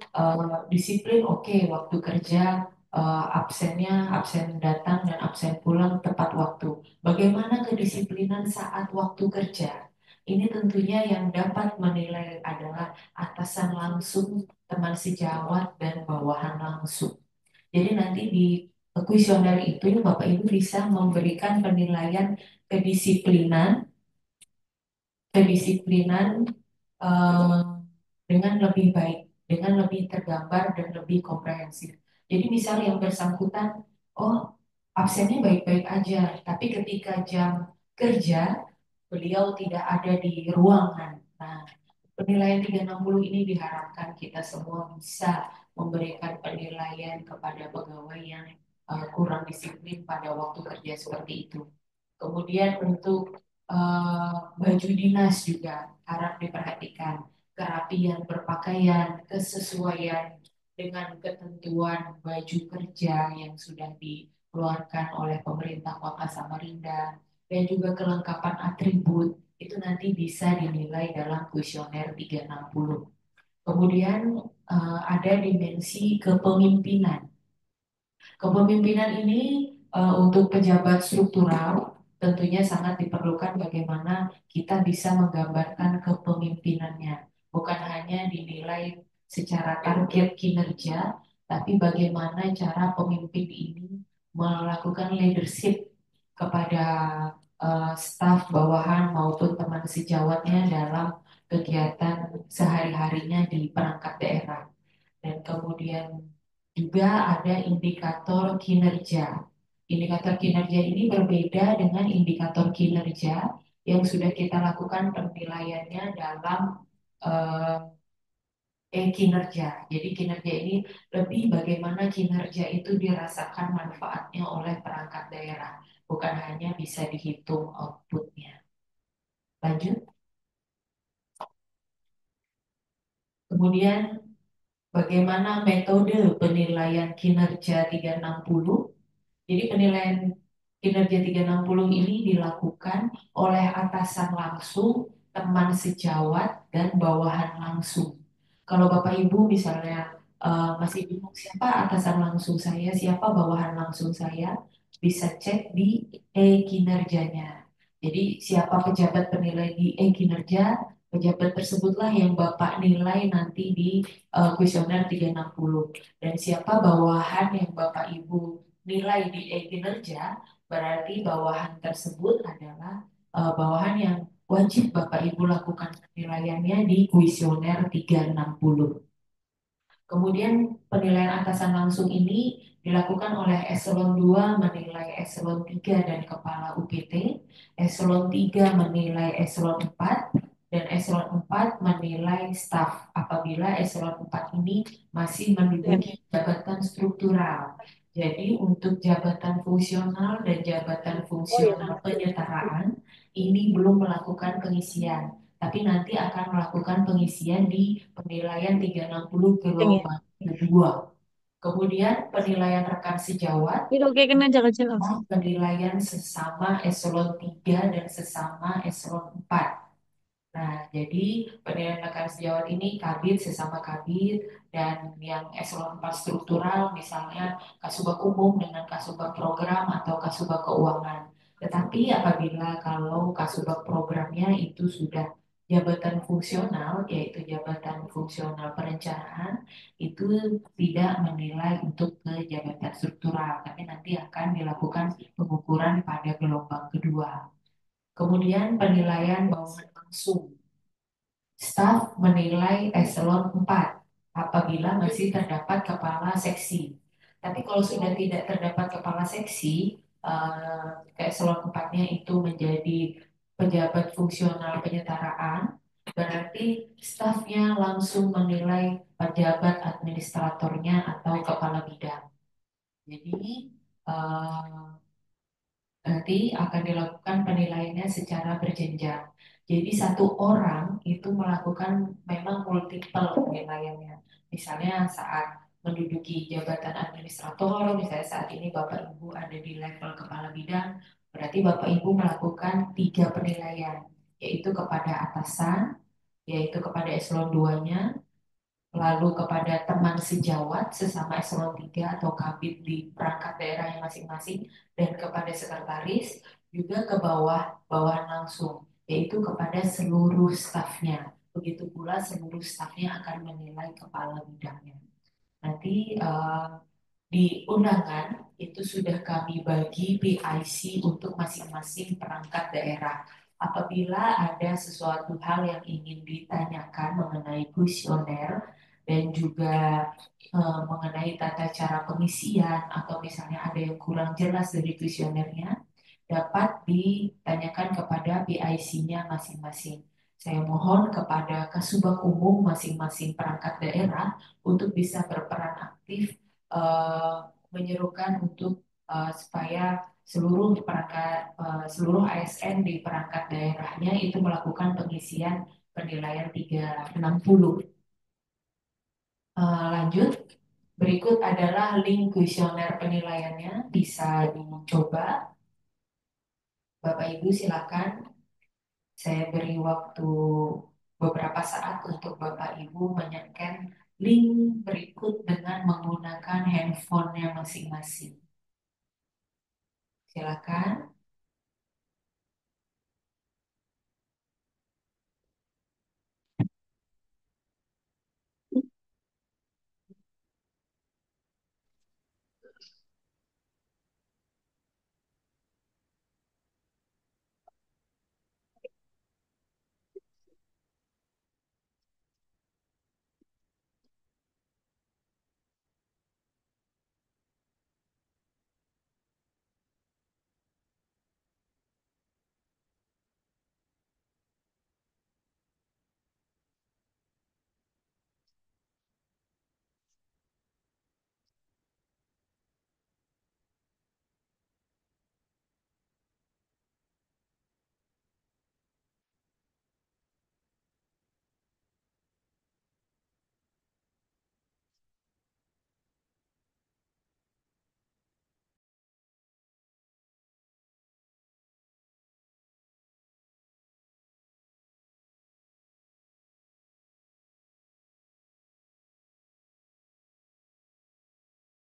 disiplin oke, waktu kerja absennya absen datang dan absen pulang tepat waktu. Bagaimana kedisiplinan saat waktu kerja? Ini tentunya yang dapat menilai adalah atasan langsung, teman sejawat, dan bawahan langsung. Jadi nanti di kuesioner itu Bapak Ibu bisa memberikan penilaian kedisiplinan, kedisiplinan eh, dengan lebih baik, dengan lebih tergambar dan lebih komprehensif. Jadi misal yang bersangkutan, oh absennya baik-baik aja, tapi ketika jam kerja beliau tidak ada di ruangan. Nah, penilaian 360 ini diharapkan kita semua bisa memberikan penilaian kepada pegawai yang kurang disiplin pada waktu kerja seperti itu. Kemudian untuk baju dinas juga harap diperhatikan kerapian berpakaian, kesesuaian dengan ketentuan baju kerja yang sudah dikeluarkan oleh pemerintah Kota Samarinda dan juga kelengkapan atribut itu nanti bisa dinilai dalam kuesioner 360. Kemudian ada dimensi kepemimpinan. Kepemimpinan ini untuk pejabat struktural tentunya sangat diperlukan bagaimana kita bisa menggambarkan kepemimpinannya. Bukan hanya dinilai secara target kinerja, tapi bagaimana cara pemimpin ini melakukan leadership kepada staf bawahan maupun teman sejawatnya dalam kegiatan sehari-harinya di perangkat daerah. Dan kemudian juga ada indikator kinerja. Indikator kinerja ini berbeda dengan indikator kinerja yang sudah kita lakukan penilaiannya dalam eh, kinerja. Jadi kinerja ini lebih bagaimana kinerja itu dirasakan manfaatnya oleh perangkat daerah, bukan hanya bisa dihitung outputnya. Lanjut. Kemudian bagaimana metode penilaian kinerja 360? Jadi penilaian kinerja 360 ini dilakukan oleh atasan langsung, teman sejawat, dan bawahan langsung. Kalau Bapak Ibu misalnya masih bingung siapa atasan langsung saya, siapa bawahan langsung saya, bisa cek di e-kinerjanya. Jadi siapa pejabat penilai di e-kinerja, pejabat tersebutlah yang Bapak nilai nanti di kuesioner 360. Dan siapa bawahan yang Bapak Ibu nilai di e-kinerja, berarti bawahan tersebut adalah bawahan yang wajib Bapak Ibu lakukan penilaiannya di kuesioner 360. Kemudian penilaian atasan langsung ini dilakukan oleh eselon 2 menilai eselon 3 dan kepala UPT, eselon 3 menilai eselon 4, dan eselon 4 menilai staf apabila eselon 4 ini masih menduduki jabatan struktural. Jadi untuk jabatan fungsional dan jabatan fungsional penyetaraan ini belum melakukan pengisian, tapi nanti akan melakukan pengisian di penilaian 360 gelombang kedua. Kemudian penilaian rekan sejawat, Itu kayak kena kecil. penilaian sesama eselon 3 dan sesama eselon 4. Nah, jadi penilaian rekan sejawat ini kabit sesama kabit dan yang eselon 4 struktural misalnya kasubag umum dengan kasubag program atau kasubag keuangan. Tetapi apabila kalau kasubag programnya itu sudah jabatan fungsional, yaitu jabatan fungsional perencanaan, itu tidak menilai untuk ke jabatan struktural, tapi nanti akan dilakukan pengukuran pada gelombang kedua. Kemudian penilaian bawahan langsung. Staf menilai eselon 4 apabila masih terdapat kepala seksi. Tapi kalau sudah tidak terdapat kepala seksi, ke eselon 4-nya itu menjadi pejabat fungsional penyetaraan, berarti stafnya langsung menilai pejabat administratornya atau kepala bidang. Jadi, eh, nanti akan dilakukan penilaiannya secara berjenjang. Jadi satu orang itu melakukan memang multiple penilaiannya. Misalnya saat menduduki jabatan administrator, misalnya saat ini Bapak Ibu ada di level kepala bidang, berarti Bapak Ibu melakukan 3 penilaian, yaitu kepada atasan, yaitu kepada eselon 2-nya, lalu kepada teman sejawat sesama eselon 3 atau kabid di perangkat daerahnya masing-masing, dan kepada sekretaris, juga ke bawah, bawahan langsung, yaitu kepada seluruh stafnya. Begitu pula seluruh stafnya akan menilai kepala bidangnya. Nanti di undangan itu sudah kami bagi PIC untuk masing-masing perangkat daerah. Apabila ada sesuatu hal yang ingin ditanyakan mengenai kuesioner dan juga mengenai tata cara pengisian atau misalnya ada yang kurang jelas dari kuesionernya, dapat ditanyakan kepada PIC-nya masing-masing. Saya mohon kepada Kasubag Umum masing-masing perangkat daerah untuk bisa berperan aktif, eh, menyerukan untuk supaya seluruh ASN di perangkat daerahnya itu melakukan pengisian penilaian 360. Lanjut, berikut adalah link kuesioner penilaiannya, bisa dicoba. Bapak Ibu silakan, saya beri waktu beberapa saat untuk Bapak Ibu menyekan link berikut dengan menggunakan handphonenya masing-masing. Silakan.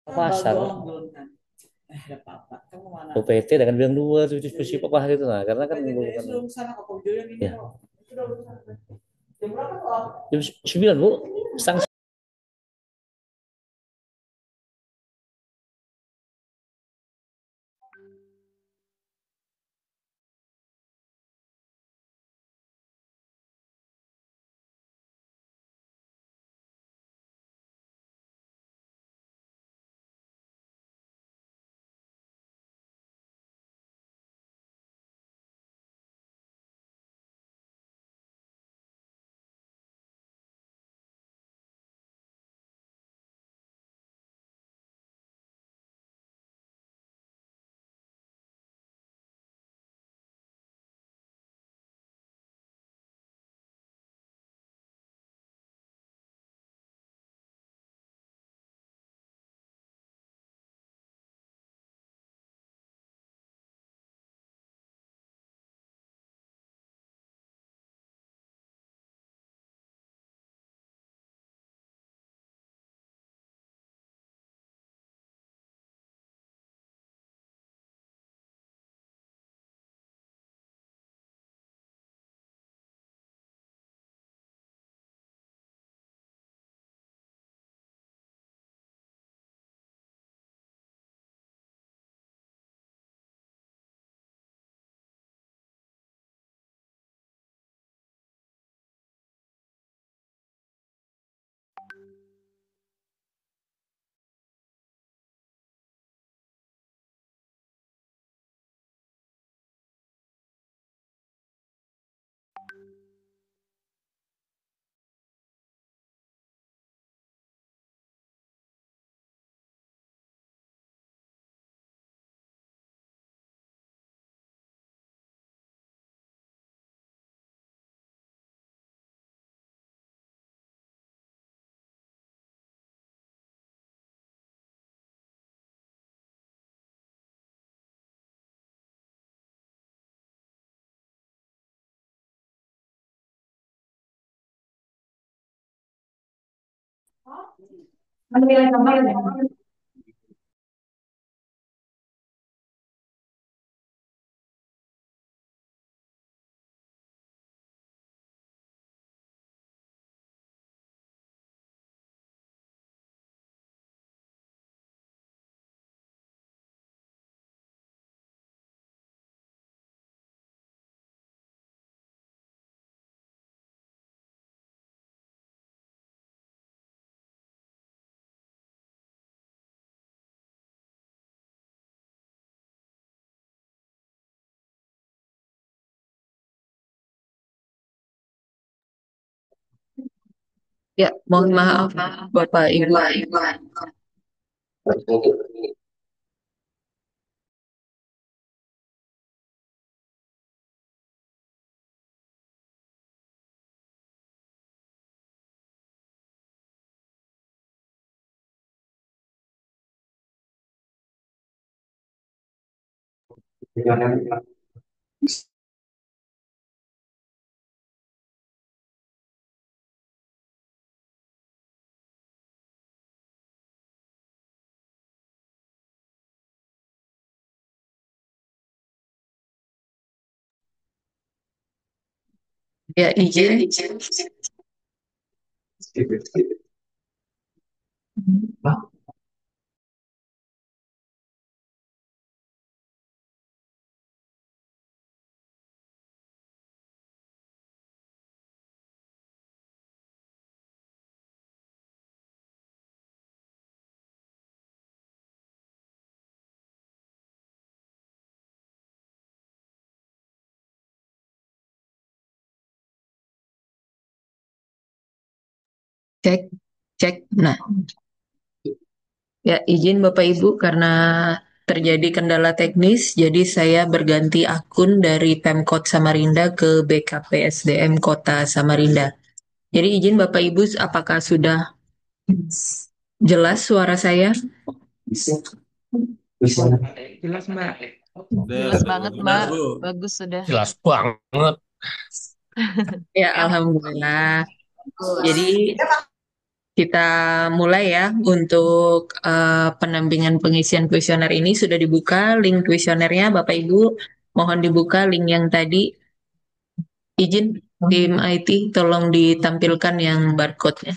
Pasar UPT dengan bilang dua tuh diskusi apa gitu nah karena kan bukan ya jam 9 Bu setengah Ya, mohon maaf Bapak Ibu. Ya, izin. Cek, cek. Nah, ya izin Bapak Ibu karena terjadi kendala teknis, jadi saya berganti akun dari Pemkot Samarinda ke BKPSDM Kota Samarinda. Jadi izin Bapak Ibu, apakah sudah jelas suara saya? Jelas, Mbak. Jelas banget, Mbak. Bagus sudah. Jelas banget. Ya, Alhamdulillah. Jadi kita mulai ya untuk pendampingan pengisian kuesioner ini sudah dibuka link kuesionernya Bapak Ibu. Mohon dibuka link yang tadi. Izin tim IT tolong ditampilkan yang barcode-nya.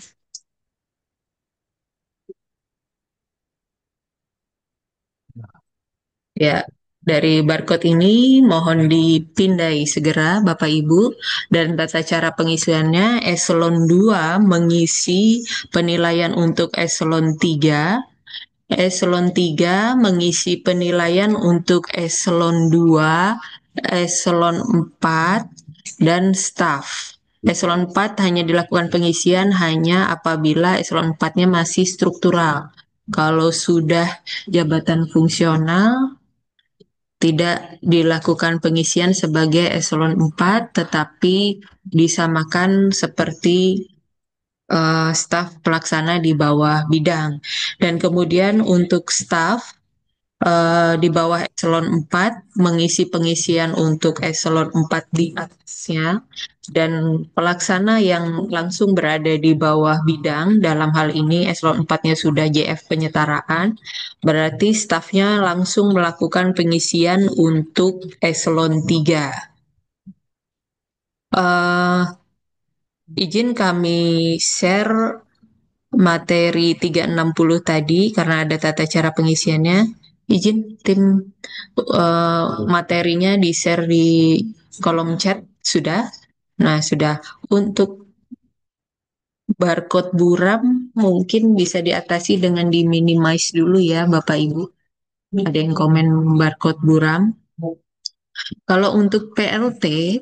Ya, dari barcode ini mohon dipindai segera Bapak Ibu dan tata cara pengisiannya eselon 2 mengisi penilaian untuk eselon 3, eselon 3 mengisi penilaian untuk eselon 2, eselon 4 dan staf. Eselon 4 hanya dilakukan pengisian hanya apabila eselon 4-nya masih struktural. Kalau sudah jabatan fungsional tidak dilakukan pengisian sebagai eselon 4 tetapi disamakan seperti staf pelaksana di bawah bidang. Dan kemudian untuk staf di bawah eselon 4 mengisi pengisian untuk eselon 4 di atasnya dan pelaksana yang langsung berada di bawah bidang dalam hal ini eselon 4-nya sudah JF penyetaraan berarti stafnya langsung melakukan pengisian untuk eselon 3. Izin kami share materi 360 tadi karena ada tata cara pengisiannya. Izin tim materinya di-share di kolom chat sudah. Nah, sudah. Untuk barcode buram mungkin bisa diatasi dengan di-minimize dulu ya Bapak Ibu. Ada yang komen barcode buram. Kalau untuk PLT,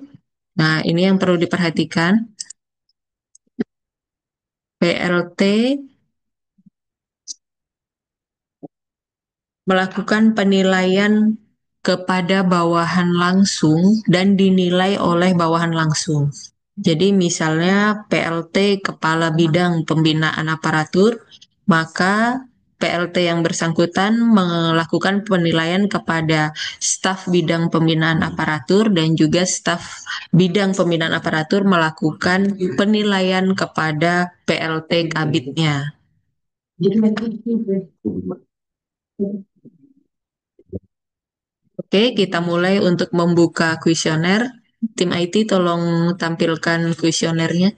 nah ini yang perlu diperhatikan. PLT melakukan penilaian kepada bawahan langsung dan dinilai oleh bawahan langsung. Jadi misalnya PLT Kepala Bidang Pembinaan Aparatur, maka PLT yang bersangkutan melakukan penilaian kepada staf bidang pembinaan aparatur dan juga staf bidang pembinaan aparatur melakukan penilaian kepada PLT Kabitnya. Oke, kita mulai untuk membuka kuesioner. Tim IT tolong tampilkan kuesionernya.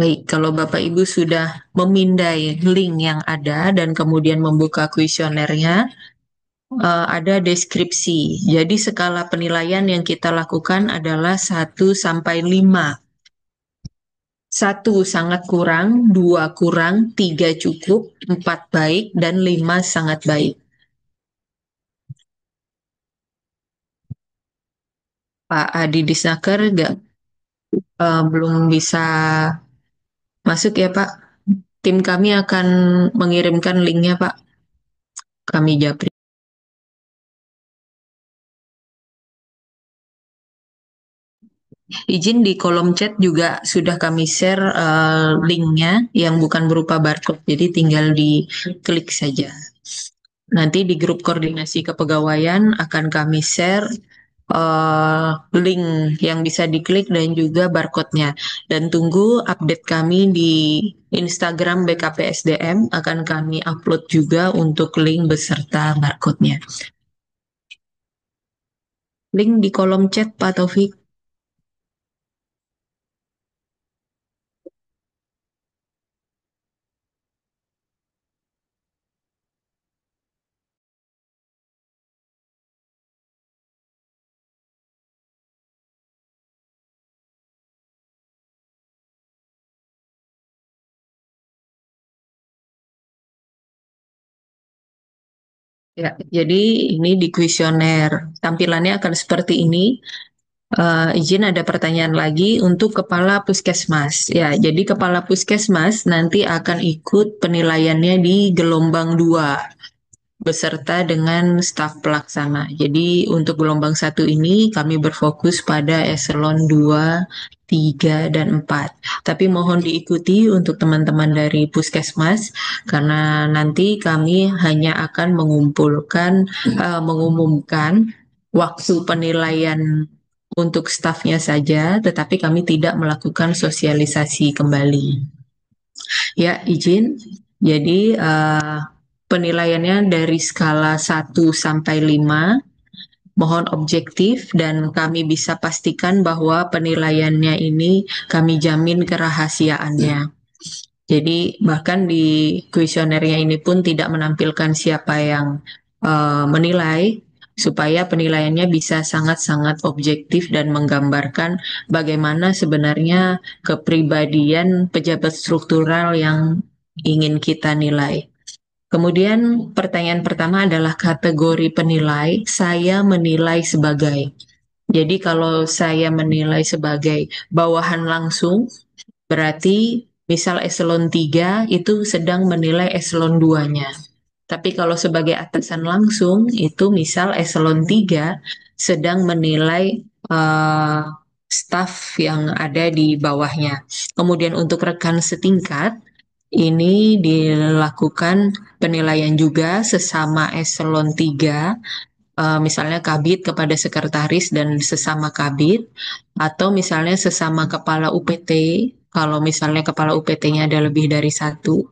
Baik, kalau Bapak Ibu sudah memindai link yang ada dan kemudian membuka kuesionernya, ada deskripsi. Jadi skala penilaian yang kita lakukan adalah 1 sampai 5. 1 sangat kurang, 2 kurang, 3 cukup, 4 baik, dan 5 sangat baik. Pak Adi Disnaker belum bisa masuk ya Pak. Tim kami akan mengirimkan linknya Pak. Kami japri. Izin di kolom chat juga sudah kami share linknya yang bukan berupa barcode, jadi tinggal diklik saja. Nanti di grup koordinasi kepegawaian akan kami share link yang bisa diklik dan juga barcode-nya. Dan tunggu update kami di Instagram BKPSDM, akan kami upload juga untuk link beserta barcode-nya. Link di kolom chat Pak Taufik. Ya, jadi ini di kuesioner. Tampilannya akan seperti ini. Izin ada pertanyaan lagi untuk kepala puskesmas. Ya, jadi kepala puskesmas nanti akan ikut penilaiannya di gelombang 2 beserta dengan staf pelaksana. Jadi untuk gelombang 1 ini kami berfokus pada eselon 2, 3, dan 4. Tapi mohon diikuti untuk teman-teman dari puskesmas karena nanti kami hanya akan mengumumkan waktu penilaian untuk stafnya saja, tetapi kami tidak melakukan sosialisasi kembali. Ya, izin. Jadi penilaiannya dari skala 1 sampai 5, mohon objektif dan kami bisa pastikan bahwa penilaiannya ini kami jamin kerahasiaannya. Jadi bahkan di kuesionernya ini pun tidak menampilkan siapa yang menilai, supaya penilaiannya bisa sangat-sangat objektif dan menggambarkan bagaimana sebenarnya kepribadian pejabat struktural yang ingin kita nilai. Kemudian pertanyaan pertama adalah kategori penilai. Saya menilai sebagai. Jadi kalau saya menilai sebagai bawahan langsung, berarti misal eselon 3 itu sedang menilai eselon 2-nya. Tapi kalau sebagai atasan langsung, itu misal eselon 3 sedang menilai staf yang ada di bawahnya. Kemudian untuk rekan setingkat, ini dilakukan penilaian juga sesama eselon 3, misalnya kabid kepada sekretaris dan sesama kabid, atau misalnya sesama kepala UPT, kalau misalnya kepala UPT-nya ada lebih dari 1,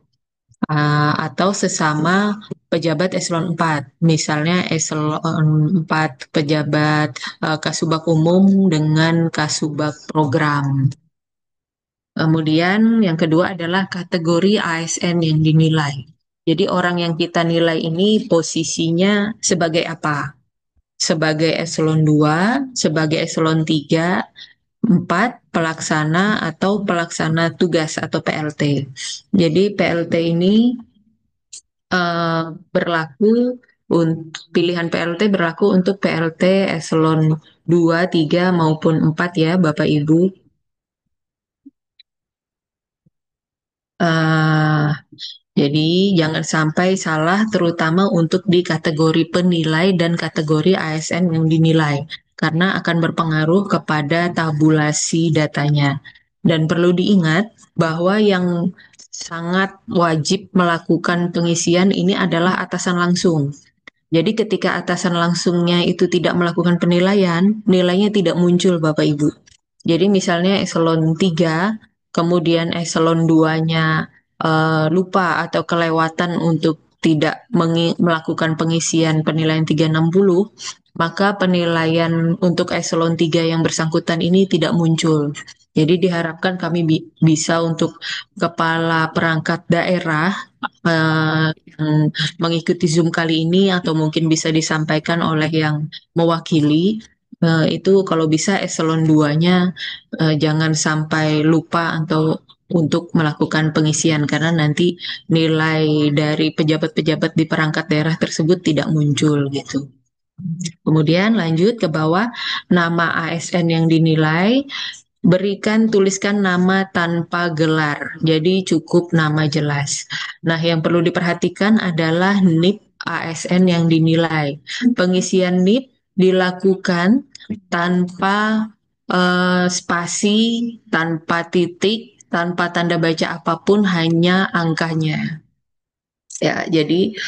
atau sesama pejabat eselon 4, misalnya eselon 4 pejabat Kasubag Umum dengan Kasubag Program. Kemudian yang kedua adalah kategori ASN yang dinilai. Jadi orang yang kita nilai ini posisinya sebagai apa? Sebagai eselon 2, sebagai eselon 3, 4, pelaksana atau pelaksana tugas atau PLT. Jadi PLT ini berlaku untuk pilihan PLT berlaku untuk PLT eselon 2, 3 maupun 4 ya Bapak Ibu. Jadi jangan sampai salah terutama untuk di kategori penilai dan kategori ASN yang dinilai. karena akan berpengaruh kepada tabulasi datanya. Dan perlu diingat bahwa yang sangat wajib melakukan pengisian ini adalah atasan langsung. Jadi ketika atasan langsungnya itu tidak melakukan penilaian, nilainya tidak muncul Bapak Ibu. Jadi misalnya eselon 3, kemudian eselon 2-nya lupa atau kelewatan untuk tidak melakukan pengisian penilaian 360, maka penilaian untuk eselon 3 yang bersangkutan ini tidak muncul. Jadi diharapkan kami bisa untuk kepala perangkat daerah yang mengikuti Zoom kali ini atau mungkin bisa disampaikan oleh yang mewakili, itu kalau bisa eselon 2-nya jangan sampai lupa atau untuk melakukan pengisian karena nanti nilai dari pejabat-pejabat di perangkat daerah tersebut tidak muncul gitu. Kemudian lanjut ke bawah, nama ASN yang dinilai, tuliskan nama tanpa gelar, jadi cukup nama jelas. Nah, yang perlu diperhatikan adalah NIP ASN yang dinilai. Pengisian NIP dilakukan tanpa spasi, tanpa titik, tanpa tanda baca apapun, hanya angkanya. Ya, jadi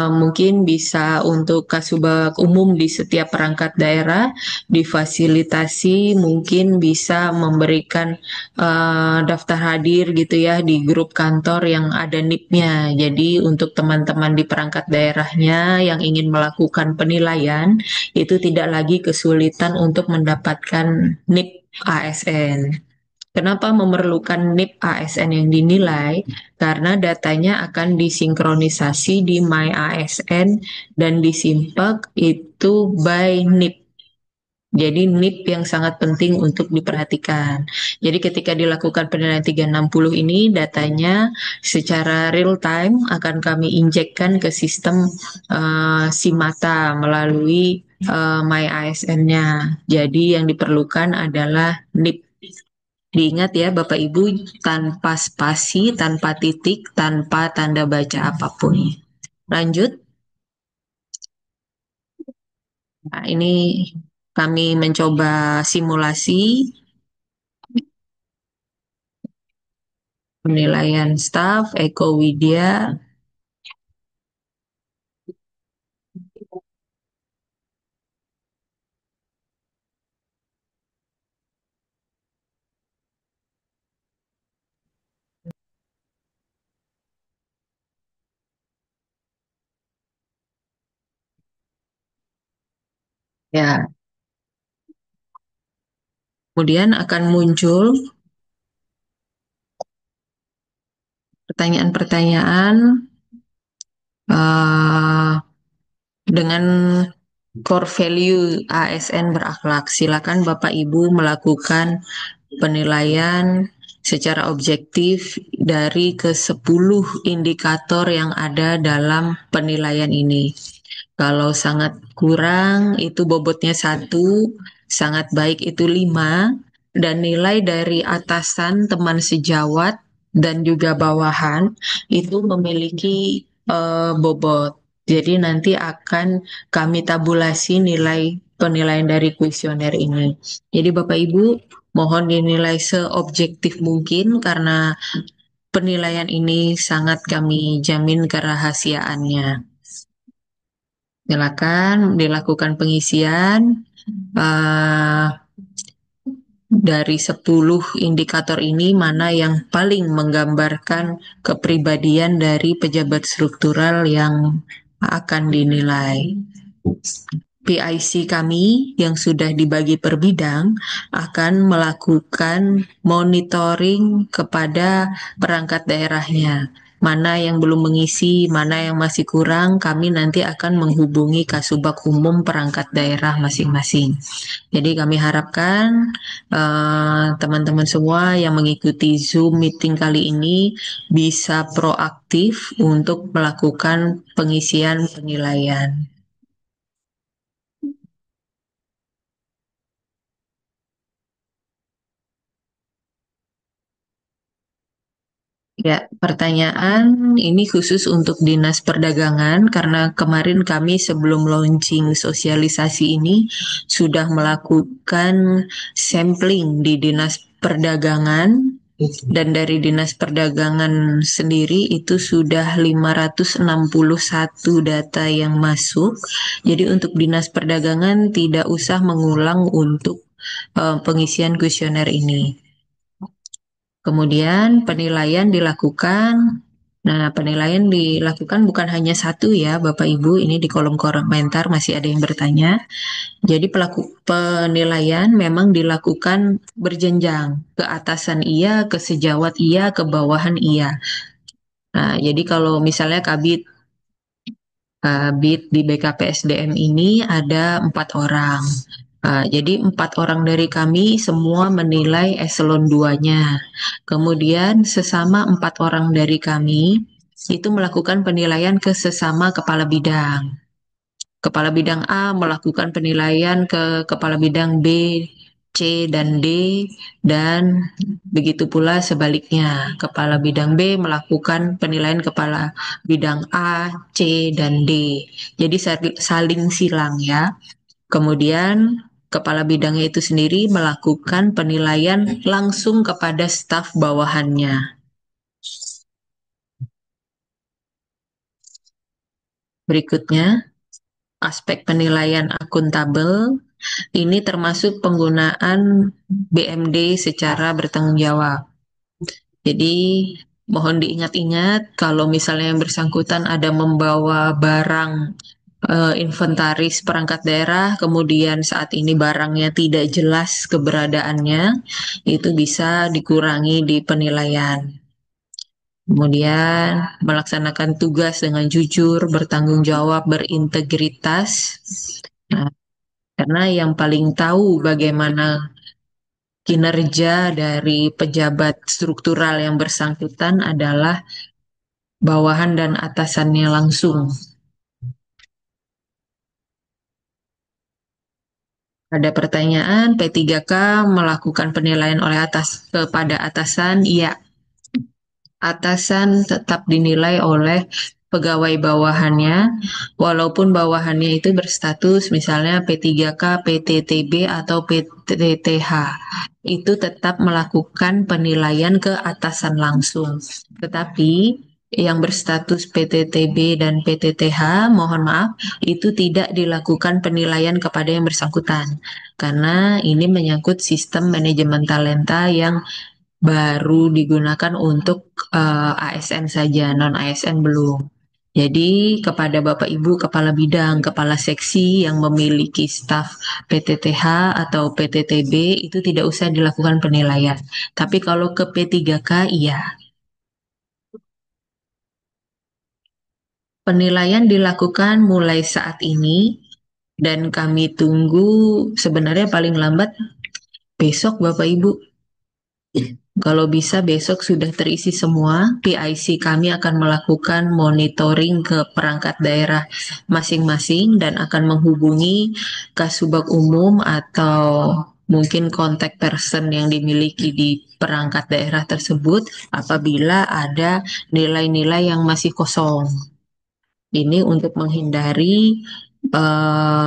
mungkin bisa untuk kasubag umum di setiap perangkat daerah difasilitasi, mungkin bisa memberikan daftar hadir gitu ya di grup kantor yang ada NIP-nya. Jadi untuk teman-teman di perangkat daerahnya yang ingin melakukan penilaian itu tidak lagi kesulitan untuk mendapatkan NIP ASN. Kenapa memerlukan NIP ASN yang dinilai? Karena datanya akan disinkronisasi di My ASN dan disimpak itu by NIP. Jadi NIP yang sangat penting untuk diperhatikan. Jadi ketika dilakukan penilaian 360 ini datanya secara real time akan kami injekkan ke sistem Simata melalui My ASN-nya. Jadi yang diperlukan adalah NIP. Diingat ya Bapak Ibu, tanpa spasi, tanpa titik, tanpa tanda baca apapun. Lanjut. Nah, ini kami mencoba simulasi penilaian staf Eko Widya. Ya, kemudian akan muncul pertanyaan-pertanyaan dengan core value ASN berakhlak. Silakan Bapak Ibu melakukan penilaian secara objektif dari ke-10 indikator yang ada dalam penilaian ini. Kalau sangat kurang itu bobotnya 1, sangat baik itu 5, dan nilai dari atasan, teman sejawat, dan juga bawahan itu memiliki bobot. Jadi nanti akan kami tabulasi nilai penilaian dari kuesioner ini. Jadi Bapak Ibu mohon dinilai seobjektif mungkin karena penilaian ini sangat kami jamin kerahasiaannya. Silakan dilakukan pengisian. Dari 10 indikator ini mana yang paling menggambarkan kepribadian dari pejabat struktural yang akan dinilai. PIC kami yang sudah dibagi per bidang akan melakukan monitoring kepada perangkat daerahnya. Mana yang belum mengisi, mana yang masih kurang, kami nanti akan menghubungi Kasubag Umum perangkat daerah masing-masing. Jadi kami harapkan teman-teman semua yang mengikuti Zoom meeting kali ini bisa proaktif untuk melakukan pengisian penilaian. Ya, pertanyaan ini khusus untuk Dinas Perdagangan karena kemarin kami sebelum launching sosialisasi ini sudah melakukan sampling di Dinas Perdagangan dan dari Dinas Perdagangan sendiri itu sudah 561 data yang masuk. Jadi untuk Dinas Perdagangan tidak usah mengulang untuk pengisian kuesioner ini. Kemudian penilaian dilakukan. Nah, penilaian dilakukan bukan hanya satu ya, Bapak Ibu. Ini di kolom komentar masih ada yang bertanya. Jadi penilaian memang dilakukan berjenjang. Ke atasan iya, ke sejawat iya, ke bawahan iya. Nah, jadi kalau misalnya Kabid di BKPSDM ini ada 4 orang. Jadi 4 orang dari kami semua menilai eselon 2-nya. Kemudian sesama 4 orang dari kami itu melakukan penilaian ke sesama kepala bidang. Kepala bidang A melakukan penilaian ke kepala bidang B, C, dan D, dan begitu pula sebaliknya. Kepala bidang B melakukan penilaian kepala bidang A, C, dan D. Jadi saling silang ya. Kemudian kepala bidangnya itu sendiri melakukan penilaian langsung kepada staf bawahannya. Berikutnya, aspek penilaian akuntabel. Ini termasuk penggunaan BMD secara bertanggung jawab. Jadi mohon diingat-ingat kalau misalnya yang bersangkutan ada membawa barang inventaris perangkat daerah, kemudian saat ini barangnya tidak jelas keberadaannya, itu bisa dikurangi di penilaian. Kemudian melaksanakan tugas dengan jujur, bertanggung jawab, berintegritas. Nah, karena yang paling tahu bagaimana kinerja dari pejabat struktural yang bersangkutan adalah bawahan dan atasannya langsung. Ada pertanyaan, P3K melakukan penilaian oleh kepada atasan? Iya. Atasan tetap dinilai oleh pegawai bawahannya, walaupun bawahannya itu berstatus misalnya P3K, PTTB, atau PTTH. Itu tetap melakukan penilaian ke atasan langsung. Tetapi yang berstatus PTTB dan PTTH, mohon maaf, itu tidak dilakukan penilaian kepada yang bersangkutan. Karena ini menyangkut sistem manajemen talenta yang baru digunakan untuk ASN saja, non-ASN belum. Jadi kepada Bapak Ibu Kepala Bidang, Kepala Seksi yang memiliki staf PTTH atau PTTB itu tidak usah dilakukan penilaian. Tapi kalau ke P3K iya. Penilaian dilakukan mulai saat ini dan kami tunggu sebenarnya paling lambat besok Bapak Ibu. Kalau bisa besok sudah terisi semua, PIC kami akan melakukan monitoring ke perangkat daerah masing-masing dan akan menghubungi Kasubag Umum atau mungkin kontak person yang dimiliki di perangkat daerah tersebut apabila ada nilai-nilai yang masih kosong. Ini untuk menghindari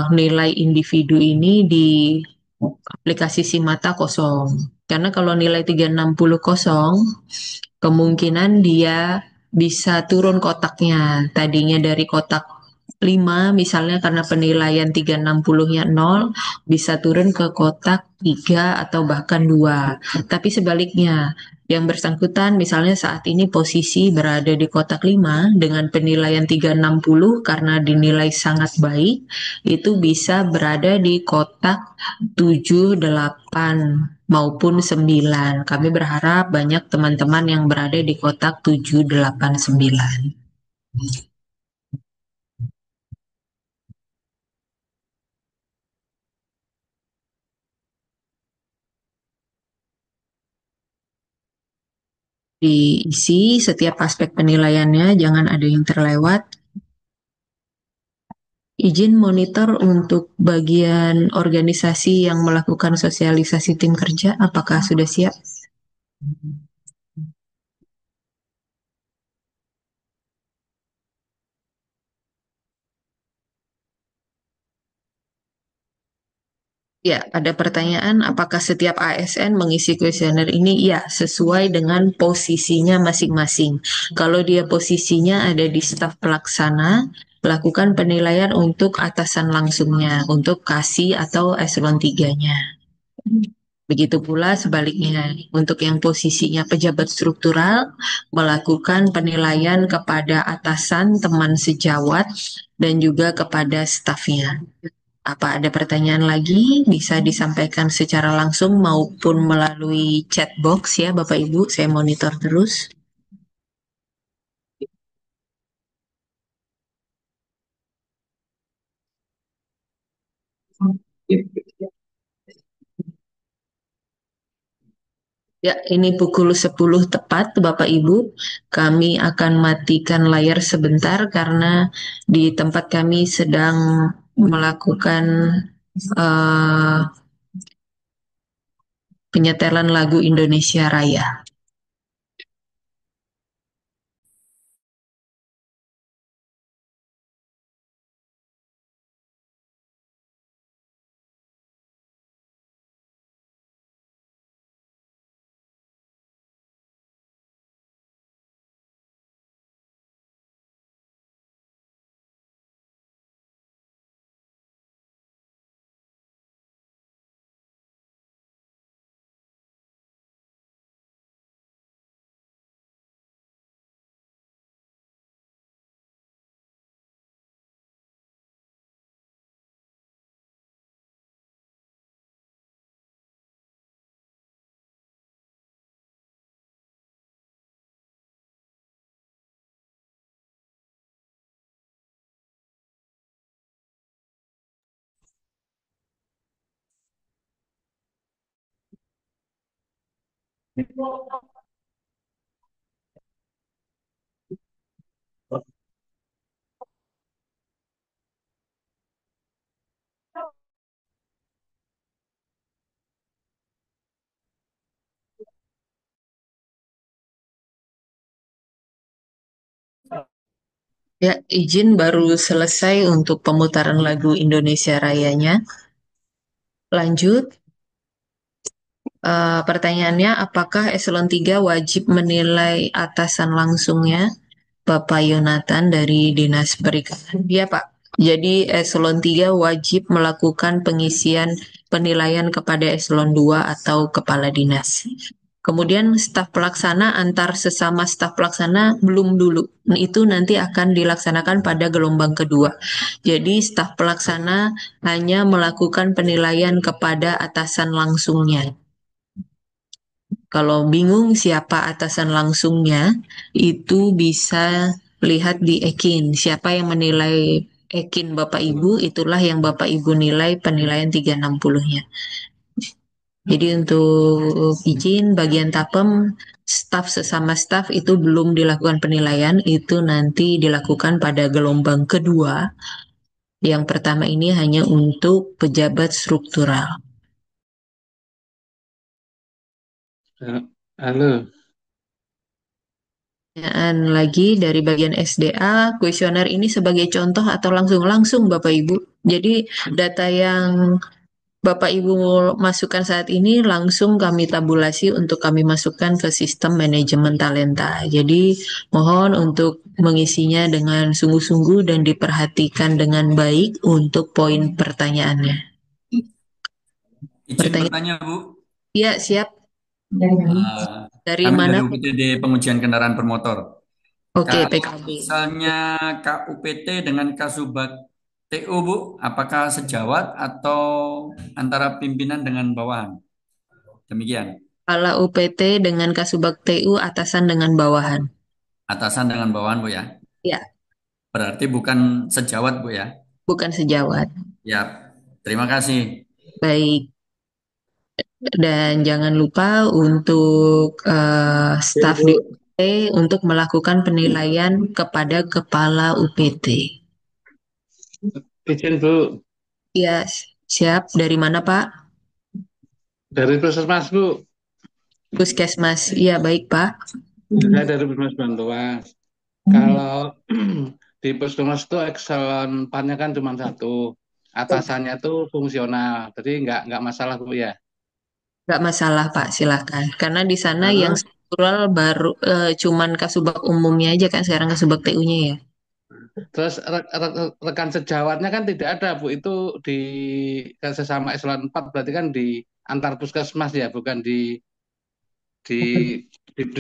nilai individu ini di aplikasi SIMATA kosong. Karena kalau nilai 360 kosong, kemungkinan dia bisa turun kotaknya. Tadinya dari kotak 5 misalnya karena penilaian 360-nya 0, bisa turun ke kotak 3 atau bahkan 2. Tapi sebaliknya, yang bersangkutan misalnya saat ini posisi berada di kotak 5 dengan penilaian 360 karena dinilai sangat baik, itu bisa berada di kotak 7, 8 maupun 9. Kami berharap banyak teman-teman yang berada di kotak 7, 8, 9. Diisi setiap aspek penilaiannya, jangan ada yang terlewat. Izin monitor untuk bagian organisasi yang melakukan sosialisasi tim kerja, apakah sudah siap? Ya, ada pertanyaan, apakah setiap ASN mengisi kuesioner ini? Ya, sesuai dengan posisinya masing-masing. Kalau dia posisinya ada di staf pelaksana, lakukan penilaian untuk atasan langsungnya, untuk kasih atau eselon 3-nya. Begitu pula sebaliknya, untuk yang posisinya pejabat struktural, melakukan penilaian kepada atasan, teman sejawat, dan juga kepada stafnya. Apa ada pertanyaan lagi? Bisa disampaikan secara langsung maupun melalui chat box ya Bapak Ibu, saya monitor terus. Ya, ini pukul 10 tepat Bapak Ibu. Kami akan matikan layar sebentar karena di tempat kami sedang melakukan eh, penyetelan lagu Indonesia Raya. Ya, izin baru selesai untuk pemutaran lagu Indonesia Rayanya. Lanjut. Pertanyaannya, apakah eselon 3 wajib menilai atasan langsungnya? Bapak Yonatan dari Dinas Perikanan. Iya, Pak. Jadi eselon 3 wajib melakukan pengisian penilaian kepada eselon 2 atau kepala dinas. Kemudian staf pelaksana antar sesama staf pelaksana belum dulu. Itu nanti akan dilaksanakan pada gelombang kedua. Jadi staf pelaksana hanya melakukan penilaian kepada atasan langsungnya. Kalau bingung siapa atasan langsungnya, itu bisa lihat di Ekin. Siapa yang menilai Ekin Bapak Ibu, itulah yang Bapak Ibu nilai penilaian 360-nya. Jadi untuk izin bagian tapem, staf sesama staf itu belum dilakukan penilaian, itu nanti dilakukan pada gelombang kedua. Yang pertama ini hanya untuk pejabat struktural. Halo. Pertanyaan lagi dari bagian SDA, kuesioner ini sebagai contoh atau langsung Bapak Ibu. Jadi data yang Bapak Ibu masukkan saat ini langsung kami tabulasi untuk kami masukkan ke sistem manajemen talenta. Jadi mohon untuk mengisinya dengan sungguh-sungguh dan diperhatikan dengan baik untuk poin pertanyaannya. Izin bertanya, Bu. Iya, siap. Dari Kami mana? dari UPTD Pengujian Kendaraan Bermotor. Oke, Kalau PKB. misalnya KUPT dengan Kasubag TU, Bu, apakah sejawat atau antara pimpinan dengan bawahan? Demikian. Kalau UPT dengan Kasubag TU atasan dengan bawahan. Atasan dengan bawahan, Bu ya? Ya. Berarti bukan sejawat, Bu ya? Bukan sejawat. Ya, terima kasih. Baik. Dan jangan lupa untuk staf di UPT untuk melakukan penilaian kepada kepala UPT. Izin Bu, Ya, siap. Dari mana Pak? dari Puskesmas Bu. Puskesmas. Iya, baik Pak. Saya dari Puskesmas Bantuas. Kalau di Puskesmas itu eselon 4-nya kan cuma satu. atasannya tuh fungsional, jadi nggak masalah Bu ya. Nggak masalah Pak, silakan. Karena di sana yang Terus struktural baru cuman Kasubag umumnya aja kan, sekarang Kasubag TU-nya ya. terus rekan sejawatnya kan tidak ada Bu, itu di sesama eselon 4 berarti kan di antar puskesmas ya, bukan di di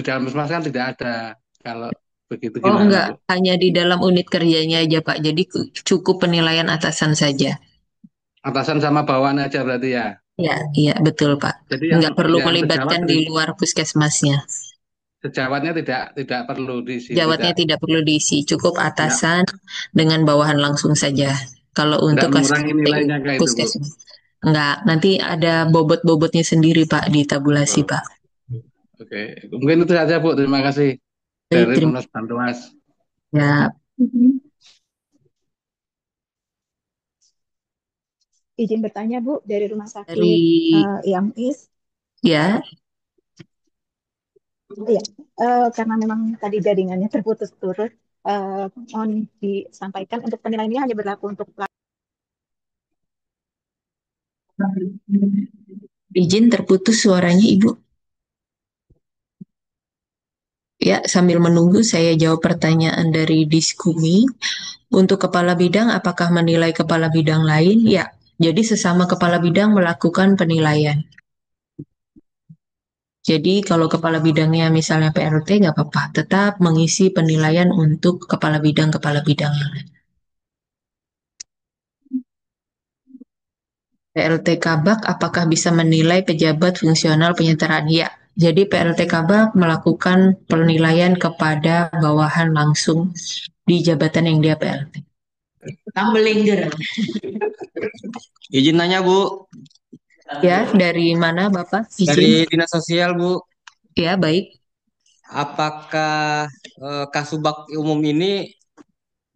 dalam puskesmas kan tidak ada. Kalau begitu Oh gimana enggak, Bu? hanya di dalam unit kerjanya aja Pak. Jadi cukup penilaian atasan saja. Atasan sama bawahan aja berarti ya. Ya, iya betul Pak. Jadi Nggak perlu yang sejawat melibatkan di luar puskesmasnya. sejawatnya tidak perlu diisi, Jawatnya tidak tidak perlu diisi, cukup nggak atasan dengan bawahan langsung saja. Kalau nggak untuk kasus mengurangi TU nilainya kayak itu Bu. puskesmas. Enggak, nanti ada bobot-bobotnya sendiri Pak di tabulasi Oh, Pak. oke, mungkin itu saja Bu. Terima kasih Baik, dari terima Pemas Bantuas. ya. Izin bertanya Bu, dari Rumah Dari Sakit IAMIS. ya, Ya, karena memang tadi jaringannya terputus-putus, mohon disampaikan untuk penilaian ini hanya berlaku untuk izin terputus suaranya Ibu. Ya, sambil menunggu saya jawab pertanyaan dari Diskumi. Untuk kepala bidang, apakah menilai kepala bidang lain? Ya, jadi sesama kepala bidang melakukan penilaian. Jadi kalau kepala bidangnya misalnya PRT nggak apa-apa, tetap mengisi penilaian untuk kepala bidang-kepala bidang yang lain. PLT Kabak apakah bisa menilai pejabat fungsional penyetaraan? Ya, jadi PLT Kabak melakukan penilaian kepada bawahan langsung di jabatan yang dia PLT. Tambelingger. Izin nanya Bu, Ya, dari mana Bapak? dari Izin. Dinas Sosial Bu, Ya, baik. apakah Kasubag umum ini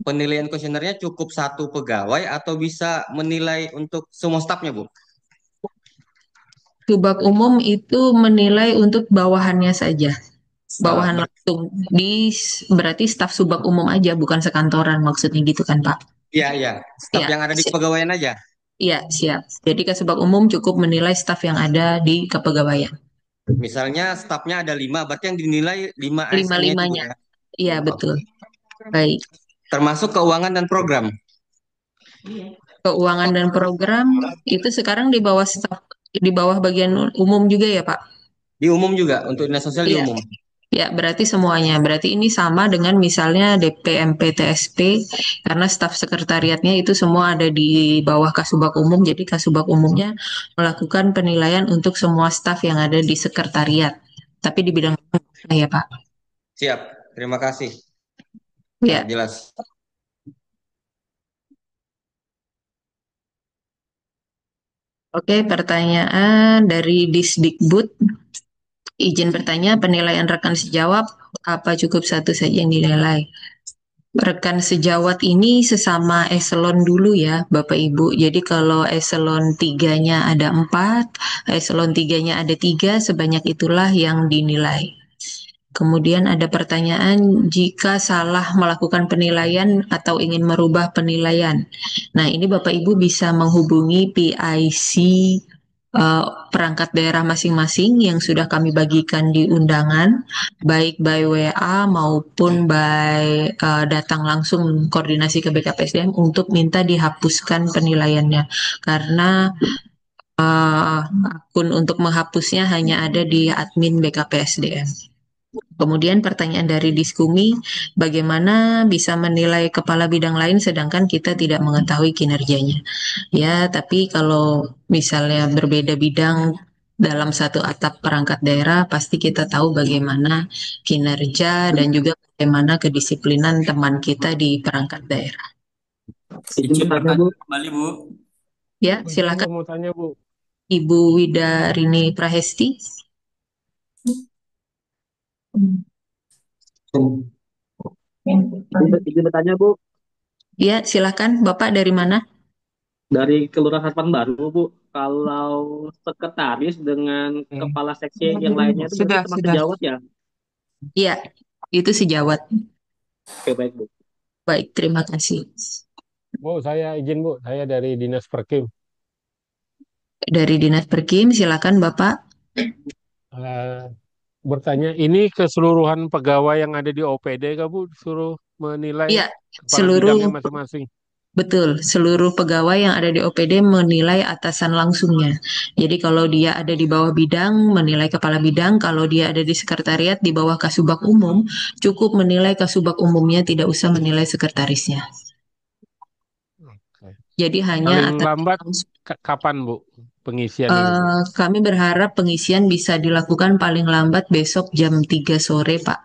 penilaian kuesionernya cukup satu pegawai atau bisa menilai untuk semua stafnya Bu? Subag umum itu menilai untuk bawahannya saja. Bawahan Ber- langsung. Berarti staf subag umum aja, bukan sekantoran maksudnya gitu kan Pak? Iya, iya, staf Ya, yang ada di kepegawaian aja. iya, siap. Jadi Kasubag umum cukup menilai staf yang ada di kepegawaian. Misalnya stafnya ada 5, berarti yang dinilai 5 ASN-nya itu Bu Lima-limanya. ya. Iya, betul. Oke. Baik. Termasuk keuangan dan program. Keuangan dan program itu sekarang di bawah staf, di bawah bagian umum juga ya Pak? Di umum juga, untuk Dinas Sosial di Iya. umum. Ya, berarti semuanya. Berarti ini sama dengan misalnya DPMP TSP, karena staf sekretariatnya itu semua ada di bawah Kasubag Umum. Jadi Kasubag Umumnya melakukan penilaian untuk semua staf yang ada di sekretariat. Tapi di bidang ya Pak. Siap, terima kasih. Ya, Jelas. oke. Pertanyaan dari Disdikbud. Izin bertanya, penilaian rekan sejawat apa cukup satu saja yang dinilai? Rekan sejawat ini sesama eselon dulu ya, Bapak Ibu. Jadi kalau eselon 3-nya ada 4, eselon 3-nya ada 3, sebanyak itulah yang dinilai. Kemudian ada pertanyaan, jika salah melakukan penilaian atau ingin merubah penilaian. Nah, ini Bapak Ibu bisa menghubungi PIC perangkat daerah masing-masing yang sudah kami bagikan di undangan, baik by WA maupun by datang langsung koordinasi ke BKPSDM untuk minta dihapuskan penilaiannya. Karena akun untuk menghapusnya hanya ada di admin BKPSDM. Kemudian pertanyaan dari Diskumi, bagaimana bisa menilai kepala bidang lain sedangkan kita tidak mengetahui kinerjanya? Ya, tapi kalau misalnya berbeda bidang dalam satu atap perangkat daerah, pasti kita tahu bagaimana kinerja dan juga bagaimana kedisiplinan teman kita di perangkat daerah. Izin bertanya kembali Bu. Ya, silakan Mau tanya Bu. Ibu Widarini Prahesti. Izin bertanya Bu, Ya, silakan. Bapak dari mana? dari Kelurahan Harapan Baru Bu, kalau sekretaris dengan kepala seksi yang lainnya itu berarti termasuk sejawat ya? Iya, itu sejawat. Oke baik Bu. Baik, terima kasih. Bu, saya izin Bu, saya dari Dinas Perkim. Dari Dinas Perkim, silakan Bapak. Eh, Bertanya, ini keseluruhan pegawai yang ada di OPD kah Bu, suruh menilai Iya, kepala seluruh bidangnya masing-masing? betul, seluruh pegawai yang ada di OPD menilai atasan langsungnya. Jadi kalau dia ada di bawah bidang, menilai kepala bidang. Kalau dia ada di sekretariat di bawah Kasubag Umum, cukup menilai Kasubag Umumnya, tidak usah menilai sekretarisnya. Oke. Jadi hanya Paling atasan lambat langsung. kapan Bu pengisian ini Bu? Kami berharap pengisian bisa dilakukan paling lambat besok jam 3 sore, Pak.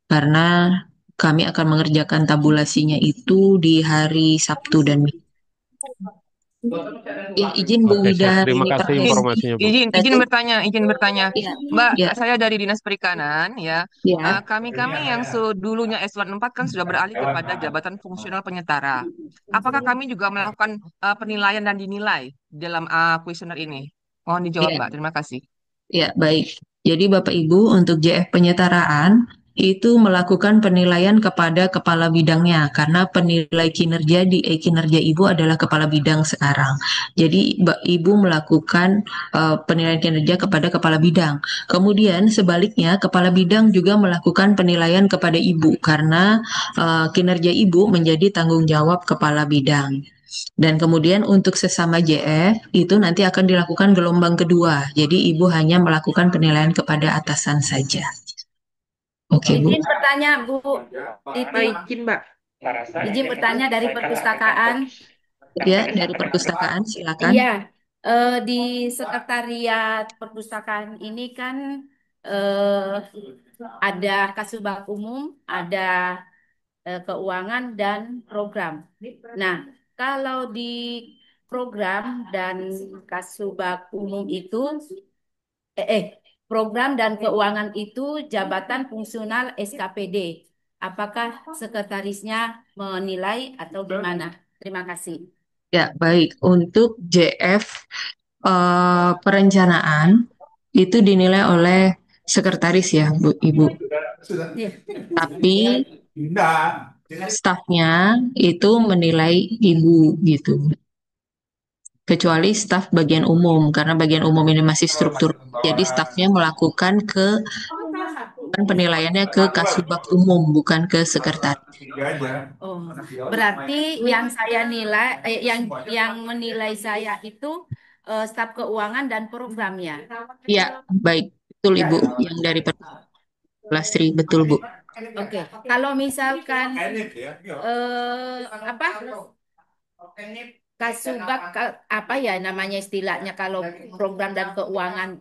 Karena kami akan mengerjakan tabulasinya itu di hari Sabtu dan Minggu. Ya, izin Bu Oke, Wida siap. Terima ini kasih Permesi. informasinya Bu. Izin bertanya. Ya, Mbak, ya, saya dari Dinas Perikanan ya. ya. Kami yang dulunya eselon 4 kan sudah beralih kepada jabatan fungsional penyetara. Apakah kami juga melakukan penilaian dan dinilai dalam kuesioner ini? Mohon dijawab, Ya. Mbak. Terima kasih. Ya, baik. Jadi Bapak Ibu untuk JF penyetaraan itu melakukan penilaian kepada kepala bidangnya karena penilai kinerja di kinerja Ibu adalah kepala bidang sekarang. Jadi Ibu melakukan penilaian kinerja kepada kepala bidang. Kemudian sebaliknya kepala bidang juga melakukan penilaian kepada Ibu karena kinerja Ibu menjadi tanggung jawab kepala bidang. Dan kemudian untuk sesama JF itu nanti akan dilakukan gelombang kedua. Jadi Ibu hanya melakukan penilaian kepada atasan saja. Oke, Bu. Izin bertanya, Bu. Itu Izin, Mbak. izin bertanya dari perpustakaan. Ya, dari perpustakaan silakan. Iya, di sekretariat perpustakaan ini kan ada Kasubag Umum, ada keuangan dan program. Nah, kalau di program dan Kasubag Umum itu program dan keuangan itu jabatan fungsional SKPD. Apakah sekretarisnya menilai atau gimana? Terima kasih. Ya, baik. Untuk JF perencanaan itu dinilai oleh sekretaris ya, Bu, Ibu. Tapi stafnya itu menilai Ibu gitu. Kecuali staf bagian umum, karena bagian umum ini masih struktur. Jadi stafnya melakukan penilaiannya ke Kasubag Umum, bukan ke sekretaris. Oh, berarti yang saya nilai, yang menilai saya itu staf keuangan dan programnya. Ya, baik, betul Ibu. Yang dari Lastri, betul Bu. Oke, kalau misalkan apa Kasubag apa ya namanya istilahnya kalau program dan keuangan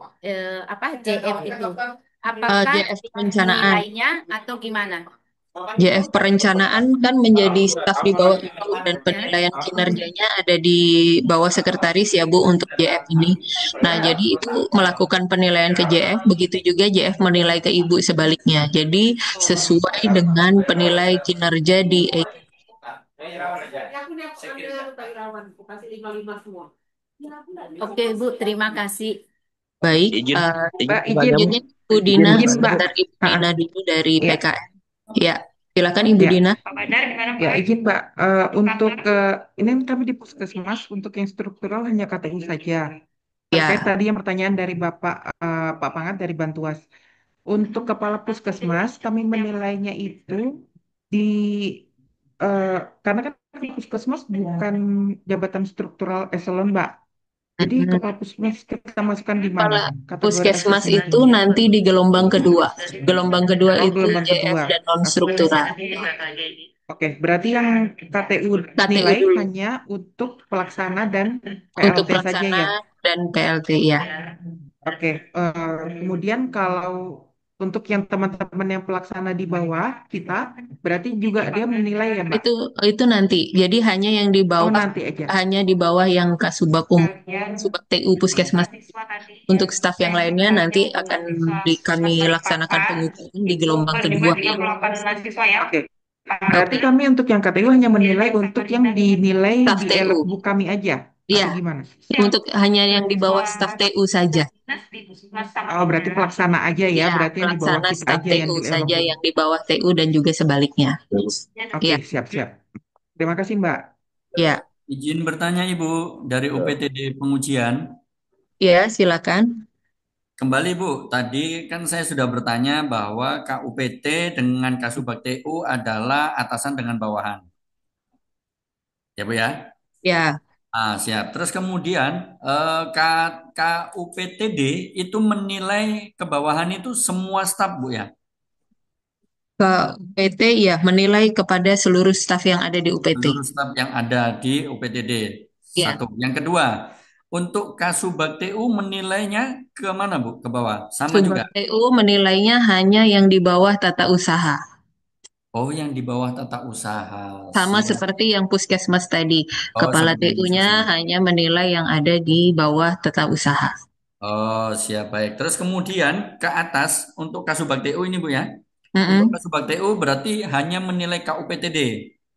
apa JF itu apakah JF perencanaan. nilainya atau gimana? JF perencanaan kan menjadi staf di bawah Ibu dan penilaian kinerjanya ada di bawah sekretaris ya Bu untuk JF ini. Nah, jadi itu melakukan penilaian ke JF, begitu juga JF menilai ke Ibu sebaliknya. Jadi sesuai dengan penilai kinerja di Oke Bu, terima kasih. Baik, Mbak, selanjutnya Ibu Dina, Mbak. sebentar Ibu Dina dulu dari PKN. Ya, silakan Ibu Dina. Ya, izin Mbak. Untuk ini kami di Puskesmas untuk yang struktural hanya KTI saja. Terkait tadi yang pertanyaan dari Pak Pangat dari Bantuas. Untuk kepala Puskesmas kami menilainya itu di karena kan Puskesmas bukan jabatan struktural eselon Mbak. Jadi kepala Puskesmas kita masukkan di mana? Puskesmas itu nanti di gelombang kedua. Gelombang kedua itu JF dan non-struktural. Oke, berarti yang KTU nilai hanya untuk pelaksana dan PLT untuk pelaksana saja ya? Dan PLT ya. Oke, kemudian kalau untuk yang teman-teman yang pelaksana di bawah kita, berarti juga dia menilai ya, Mbak? Itu nanti. Jadi hanya yang di bawah, nanti aja. hanya di bawah yang Kasubag Umum, Kasubag TU Puskesmas. Untuk staf yang lainnya nanti akan kami laksanakan pengukuran di gelombang kedua ya. Oke. Berarti kami untuk yang KTU hanya menilai untuk yang dinilai Staf di TU. buku kami aja. Iya. Atau gimana? Untuk hanya yang di bawah staf TU saja. Oh, berarti pelaksana aja ya, berarti yang di bawah Pelaksana kita staf aja yang TU di saja yang di bawah TU dan juga sebaliknya. Oke, siap-siap. Terima kasih, Mbak. Ya, Izin bertanya Ibu dari UPTD pengujian. ya silakan. Kembali Bu, tadi kan saya sudah bertanya bahwa KUPT dengan Kasubag TU adalah atasan dengan bawahan. Ya Bu ya? Ya, Ah, siap. Terus kemudian KUPTD itu menilai ke bawahan itu semua staf Bu ya? ke UPT ya menilai kepada seluruh staf yang ada di UPT. Seluruh staf yang ada di UPTD. Ya, Satu. Yang kedua, untuk Kasubag TU menilainya ke mana Bu? Ke bawah. Sama juga. Subag TU menilainya hanya yang di bawah tata usaha. Oh, yang di bawah tata usaha. Sama Siap. seperti yang puskesmas tadi. Oh, Kepala seperti yang TU-nya puskesmas. hanya menilai yang ada di bawah tata usaha. Oh, siap baik. Terus kemudian ke atas untuk Kasubag TU ini Bu ya. Untuk Mm-mm. Kasubag TU berarti hanya menilai KUPTD.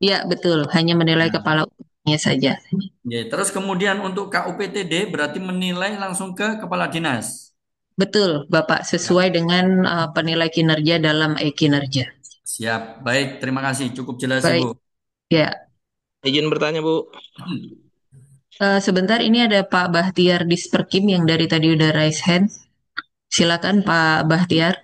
Ya, betul. Hanya menilai Nah, kepala usaha saja. ya. Terus kemudian untuk KUPTD berarti menilai langsung ke kepala dinas. Betul, Bapak. Ya. Sesuai dengan penilai kinerja dalam e-kinerja. Siap. Baik, terima kasih. Cukup jelas Ibu. Baik, ya. Izin bertanya, Bu. Sebentar, ini ada Pak Bahtiar Disperkim yang dari tadi udah raise hand. Silakan Pak Bahtiar.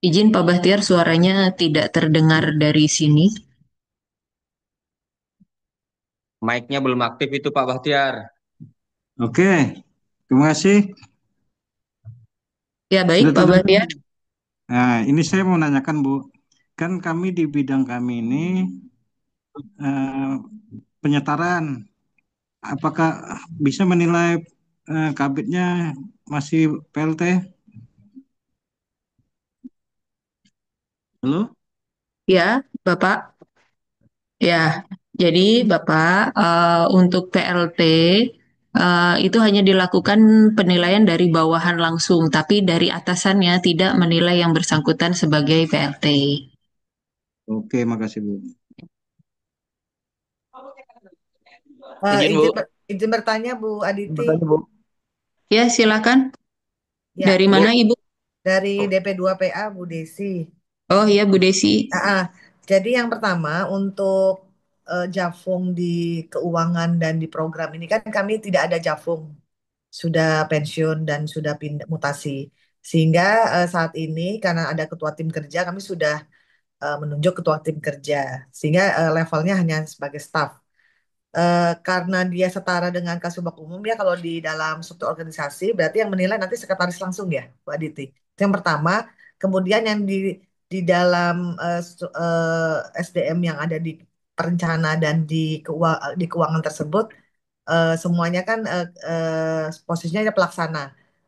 Izin Pak Bahtiar, suaranya tidak terdengar dari sini. Mic-nya belum aktif itu Pak Bahtiar. Oke, terima kasih. Ya baik Sudah Pak terdengar. Bahtiar. Nah, ini saya mau nanyakan Bu, kan kami di bidang kami ini eh, penyetaraan, apakah bisa menilai kabitnya masih PLT? Halo? Ya, Bapak. Ya, jadi Bapak untuk PLT itu hanya dilakukan penilaian dari bawahan langsung, tapi dari atasannya tidak menilai yang bersangkutan sebagai PLT. Oke, makasih Bu. Izin, Bu. Izin bertanya Bu Aditi. Bertanya, Bu. Ya, silakan. Ya, Dari mana Ibu? dari DP2PA Bu Desi. Oh iya Bu Desi. Jadi yang pertama untuk Jafung di keuangan dan di program ini kan kami tidak ada Jafung, sudah pensiun dan sudah pindah mutasi. Sehingga saat ini karena ada ketua tim kerja kami sudah menunjuk ketua tim kerja. Sehingga levelnya hanya sebagai staff. Karena dia setara dengan Kasubag umum ya kalau di dalam struktur organisasi berarti yang menilai nanti sekretaris langsung ya Bu Aditi. Itu yang pertama. Kemudian yang di dalam SDM yang ada di perencana dan di keuangan tersebut semuanya kan posisinya ada pelaksana.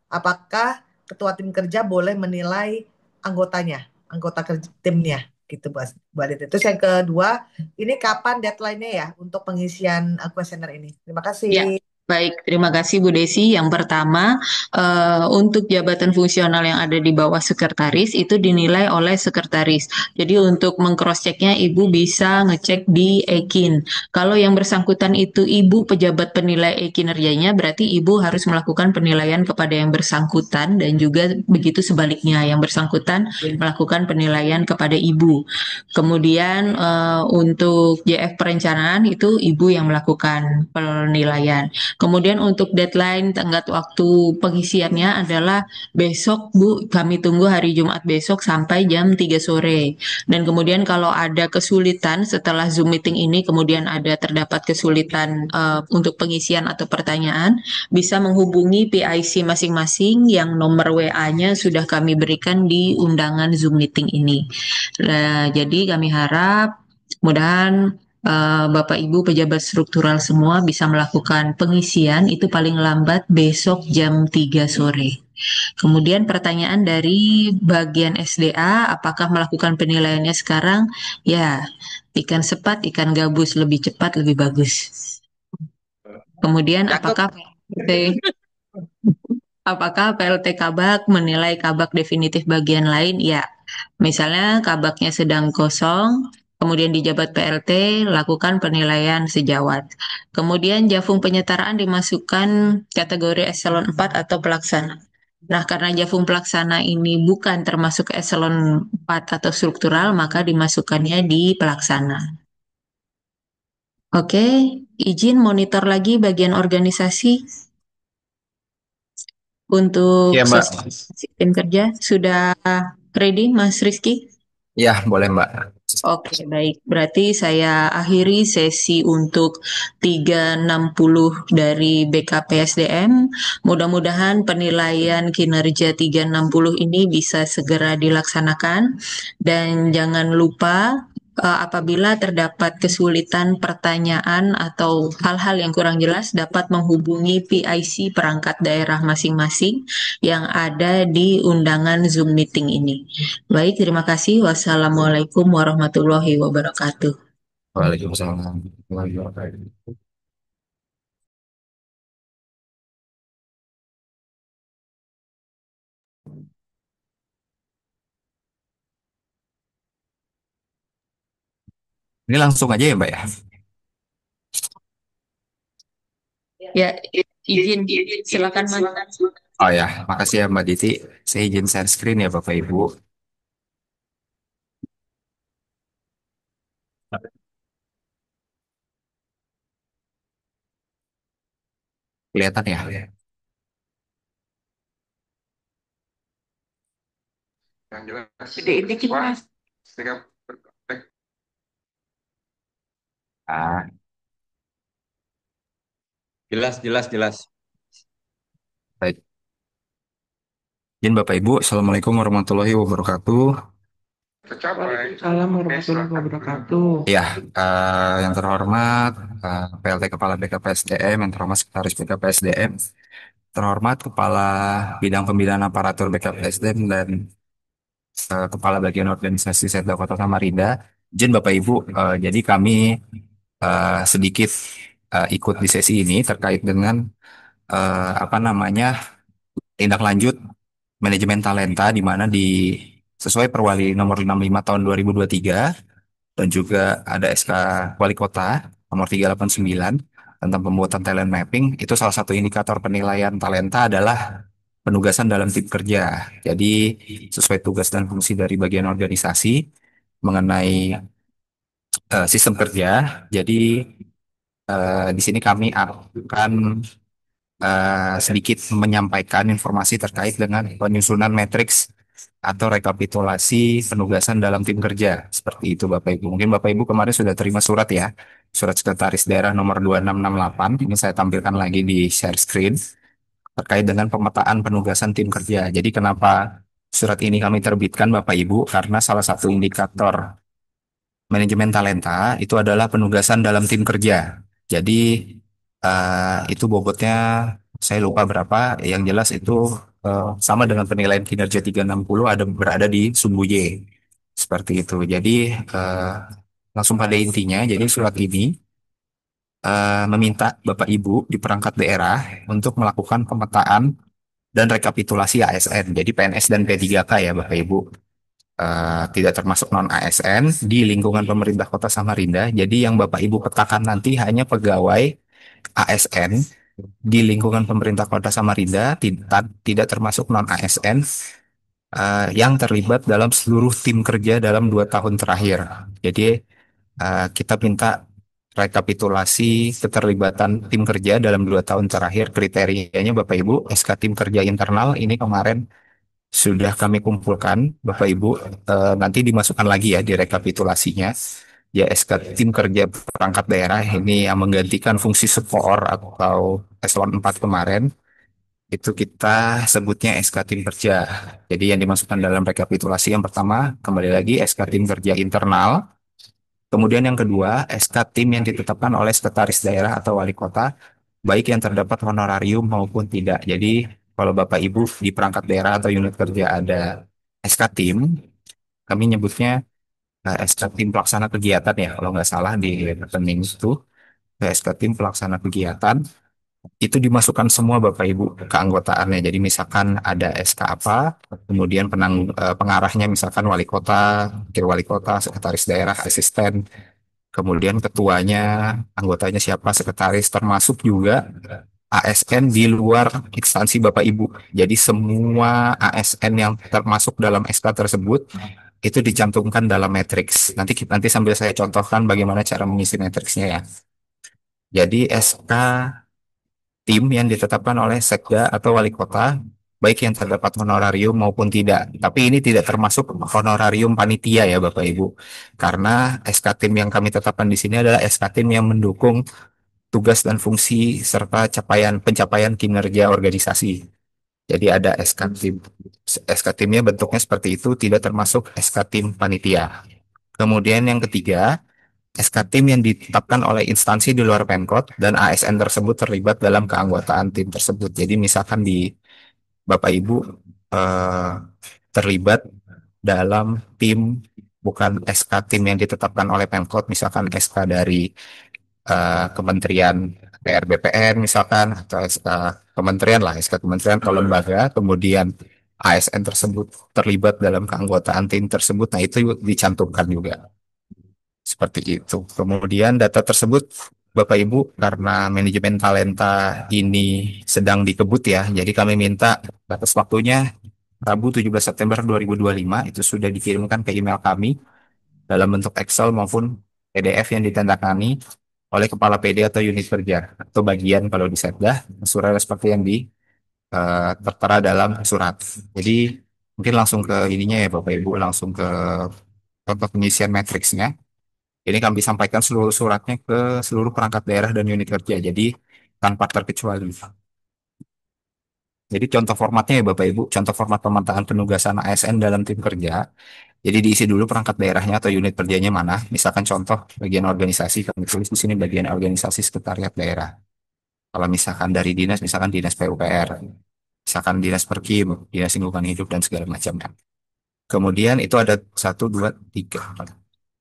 Apakah ketua tim kerja boleh menilai anggotanya, anggota kerja timnya gitu Bu Adit. Terus yang kedua, ini kapan deadline-nya ya untuk pengisian kuesioner ini? Terima kasih. Ya, baik. Terima kasih Bu Desi. Yang pertama, untuk jabatan fungsional yang ada di bawah sekretaris itu dinilai oleh sekretaris. Jadi untuk meng-cross-check-nya Ibu bisa ngecek di Ekin. Kalau yang bersangkutan itu Ibu pejabat penilai kinerjanya, berarti Ibu harus melakukan penilaian kepada yang bersangkutan dan juga begitu sebaliknya, yang bersangkutan melakukan penilaian kepada Ibu. Kemudian untuk JF perencanaan itu Ibu yang melakukan penilaian. Kemudian untuk deadline tenggat waktu pengisiannya adalah besok Bu, kami tunggu hari Jumat besok sampai jam 3 sore. Dan kemudian kalau ada kesulitan setelah Zoom meeting ini kemudian terdapat kesulitan untuk pengisian atau pertanyaan, bisa menghubungi PIC masing-masing yang nomor WA-nya sudah kami berikan di undangan Zoom meeting ini. Jadi kami harap mudahan Bapak Ibu pejabat struktural semua bisa melakukan pengisian itu paling lambat besok jam 3 sore. Kemudian pertanyaan dari bagian SDA, apakah melakukan penilaiannya sekarang? Ya, ikan sepat, ikan gabus lebih cepat, lebih bagus. Kemudian apakah PLT Kabak menilai Kabak definitif bagian lain? Ya, misalnya Kabaknya sedang kosong, kemudian di jabat PLT, lakukan penilaian sejawat. Kemudian Jafung penyetaraan dimasukkan kategori eselon 4 atau pelaksana. Nah, karena Jafung Pelaksana ini bukan termasuk eselon 4 atau struktural, maka dimasukkannya di pelaksana. Oke, izin monitor lagi bagian organisasi untuk Iya, Mbak. sosialisasi tim kerja. Sudah ready, Mas Rizky? Ya, boleh, Mbak. Oke, baik. Berarti saya akhiri sesi untuk 360 dari BKPSDM. Mudah-mudahan penilaian kinerja 360 ini bisa segera dilaksanakan. Dan jangan lupa apabila terdapat kesulitan pertanyaan atau hal-hal yang kurang jelas dapat menghubungi PIC perangkat daerah masing-masing yang ada di undangan Zoom meeting ini. Baik, terima kasih. Wassalamualaikum warahmatullahi wabarakatuh. Waalaikumsalam warahmatullahi wabarakatuh. Ini langsung aja ya, Mbak ya? Ya, izin, silakan Mas. Oh ya, makasih ya Mbak Diti. Saya izin share screen ya Bapak Ibu. Kelihatan ya? Yang jelas. Gedein dikit, Mas. Ah, Jelas. baik. Izin Bapak Ibu, Assalamualaikum warahmatullahi wabarakatuh. Waalaikumsalam warahmatullahi wabarakatuh. Ya, yang terhormat PLT Kepala BKPSDM, yang terhormat Sekretaris BKPSDM, terhormat Kepala Bidang Pembinaan Aparatur BKPSDM dan Kepala Bagian Organisasi Setda Kota Samarinda. Izin Bapak Ibu, jadi kami sedikit ikut di sesi ini terkait dengan apa namanya tindak lanjut manajemen talenta di mana sesuai Perwali nomor 65 tahun 2023 dan juga ada SK Wali Kota nomor 389 tentang pembuatan talent mapping. Itu salah satu indikator penilaian talenta adalah penugasan dalam tim kerja. Jadi sesuai tugas dan fungsi dari bagian organisasi mengenai sistem kerja. Jadi di sini kami akan sedikit menyampaikan informasi terkait dengan penyusunan matriks atau rekapitulasi penugasan dalam tim kerja. Seperti itu Bapak Ibu. Mungkin Bapak Ibu kemarin sudah terima surat ya. Surat Sekretaris Daerah nomor 2668. Ini saya tampilkan lagi di share screen. Terkait dengan pemetaan penugasan tim kerja. Jadi kenapa surat ini kami terbitkan Bapak Ibu? Karena salah satu indikator manajemen talenta itu adalah penugasan dalam tim kerja. Jadi itu bobotnya saya lupa berapa. Yang jelas itu sama dengan penilaian kinerja 360 ada berada di sumbu Y. Seperti itu. Jadi langsung pada intinya, jadi surat ini meminta Bapak Ibu di perangkat daerah untuk melakukan pemetaan dan rekapitulasi ASN. Jadi PNS dan P3K ya Bapak Ibu. Tidak termasuk non ASN di lingkungan pemerintah Kota Samarinda. Jadi yang Bapak Ibu petakan nanti hanya pegawai ASN di lingkungan pemerintah Kota Samarinda, tidak termasuk non ASN yang terlibat dalam seluruh tim kerja dalam 2 tahun terakhir. Jadi kita minta rekapitulasi keterlibatan tim kerja dalam 2 tahun terakhir. Kriterianya Bapak Ibu, SK tim kerja internal ini kemarin sudah kami kumpulkan, Bapak Ibu, nanti dimasukkan lagi ya di rekapitulasinya. Ya, SK tim kerja perangkat daerah ini yang menggantikan fungsi SPOR atau eselon 4 kemarin, itu kita sebutnya SK tim kerja. Jadi yang dimasukkan dalam rekapitulasi yang pertama, kembali lagi SK tim kerja internal. Kemudian yang kedua, SK tim yang ditetapkan oleh sekretaris daerah atau wali kota, baik yang terdapat honorarium maupun tidak. Jadi kalau Bapak Ibu di perangkat daerah atau unit kerja ada SK tim, kami nyebutnya SK tim pelaksana kegiatan ya, kalau nggak salah di rekening itu, SK tim pelaksana kegiatan, itu dimasukkan semua Bapak Ibu keanggotaannya. Jadi misalkan ada SK apa, kemudian pengarahnya misalkan wali kota, wakil wali kota, sekretaris daerah, asisten, kemudian ketuanya, anggotanya siapa, sekretaris, termasuk juga ASN di luar instansi Bapak Ibu. Jadi semua ASN yang termasuk dalam SK tersebut itu dicantumkan dalam matriks. Nanti sambil saya contohkan bagaimana cara mengisi matriksnya ya. Jadi SK tim yang ditetapkan oleh Sekda atau Wali Kota, baik yang terdapat honorarium maupun tidak. Tapi ini tidak termasuk honorarium panitia ya Bapak Ibu. Karena SK tim yang kami tetapkan di sini adalah SK tim yang mendukung tugas dan fungsi serta pencapaian kinerja organisasi. Jadi ada SK tim. SK timnya bentuknya seperti itu, tidak termasuk SK tim panitia. Kemudian yang ketiga, SK tim yang ditetapkan oleh instansi di luar Pemkot dan ASN tersebut terlibat dalam keanggotaan tim tersebut. Jadi misalkan di Bapak Ibu terlibat dalam tim, bukan SK tim yang ditetapkan oleh Pemkot, misalkan SK dari Kementerian PRBPN misalkan, atau SK kementerian lah, SK kementerian atau lembaga, kemudian ASN tersebut terlibat dalam keanggotaan tim tersebut, nah itu dicantumkan juga. Seperti itu. Kemudian data tersebut Bapak Ibu, karena manajemen talenta ini sedang dikebut ya, jadi kami minta batas waktunya Rabu 17 September 2025 itu sudah dikirimkan ke email kami dalam bentuk Excel maupun PDF yang ditandatangani oleh Kepala PD atau unit kerja atau bagian kalau di Setda, surat seperti yang tertera dalam surat. Jadi mungkin langsung ke ininya ya Bapak Ibu, langsung ke contoh pengisian matriksnya. Ini kami sampaikan seluruh suratnya ke seluruh perangkat daerah dan unit kerja, jadi tanpa terkecuali. Jadi contoh formatnya ya Bapak Ibu, contoh format pemetaan penugasan ASN dalam tim kerja. Jadi diisi dulu perangkat daerahnya atau unit kerjanya mana. Misalkan contoh bagian organisasi, kami tulis di sini bagian organisasi sekretariat daerah. Kalau misalkan dari dinas, misalkan dinas PUPR, misalkan dinas Perkim, dinas lingkungan hidup dan segala macamnya. Kemudian itu ada 1, 2, 3,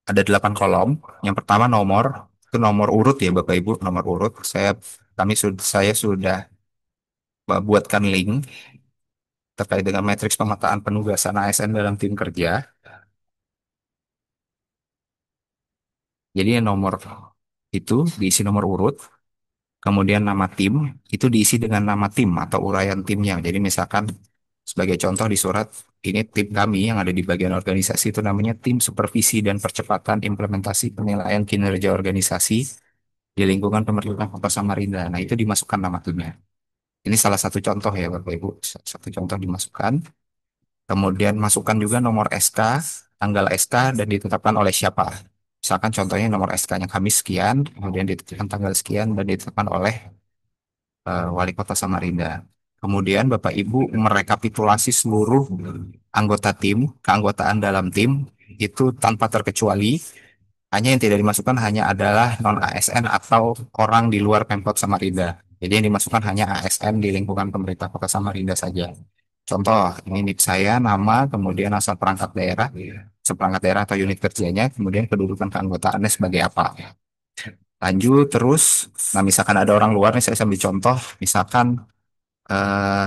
ada 8 kolom. Yang pertama nomor, itu nomor urut ya Bapak Ibu, nomor urut. Saya sudah buatkan link terkait dengan matriks pemetaan penugasan ASN dalam tim kerja. Jadi nomor itu diisi nomor urut, kemudian nama tim itu diisi dengan nama tim atau uraian timnya. Jadi misalkan sebagai contoh di surat ini tim kami yang ada di bagian organisasi itu namanya tim supervisi dan percepatan implementasi penilaian kinerja organisasi di lingkungan pemerintahan Kota Samarinda. Nah itu dimasukkan nama timnya. Ini salah satu contoh ya Bapak Ibu, satu contoh dimasukkan. Kemudian masukkan juga nomor SK, tanggal SK dan ditetapkan oleh siapa. Misalkan contohnya nomor SK-nya kami sekian, kemudian ditetapkan tanggal sekian dan ditetapkan oleh Wali Kota Samarinda. Kemudian Bapak Ibu merekapitulasi seluruh anggota tim, keanggotaan dalam tim itu tanpa terkecuali. Hanya yang tidak dimasukkan hanya adalah non ASN atau orang di luar Pemkot Samarinda. Jadi yang dimasukkan hanya ASN di lingkungan pemerintah Kota Samarinda saja. Contoh, ini NIP saya, nama, kemudian asal perangkat daerah, seperangkat daerah atau unit kerjanya, kemudian kedudukan keanggotaannya sebagai apa. Lanjut terus, nah misalkan ada orang luar nih, saya sambil contoh, misalkan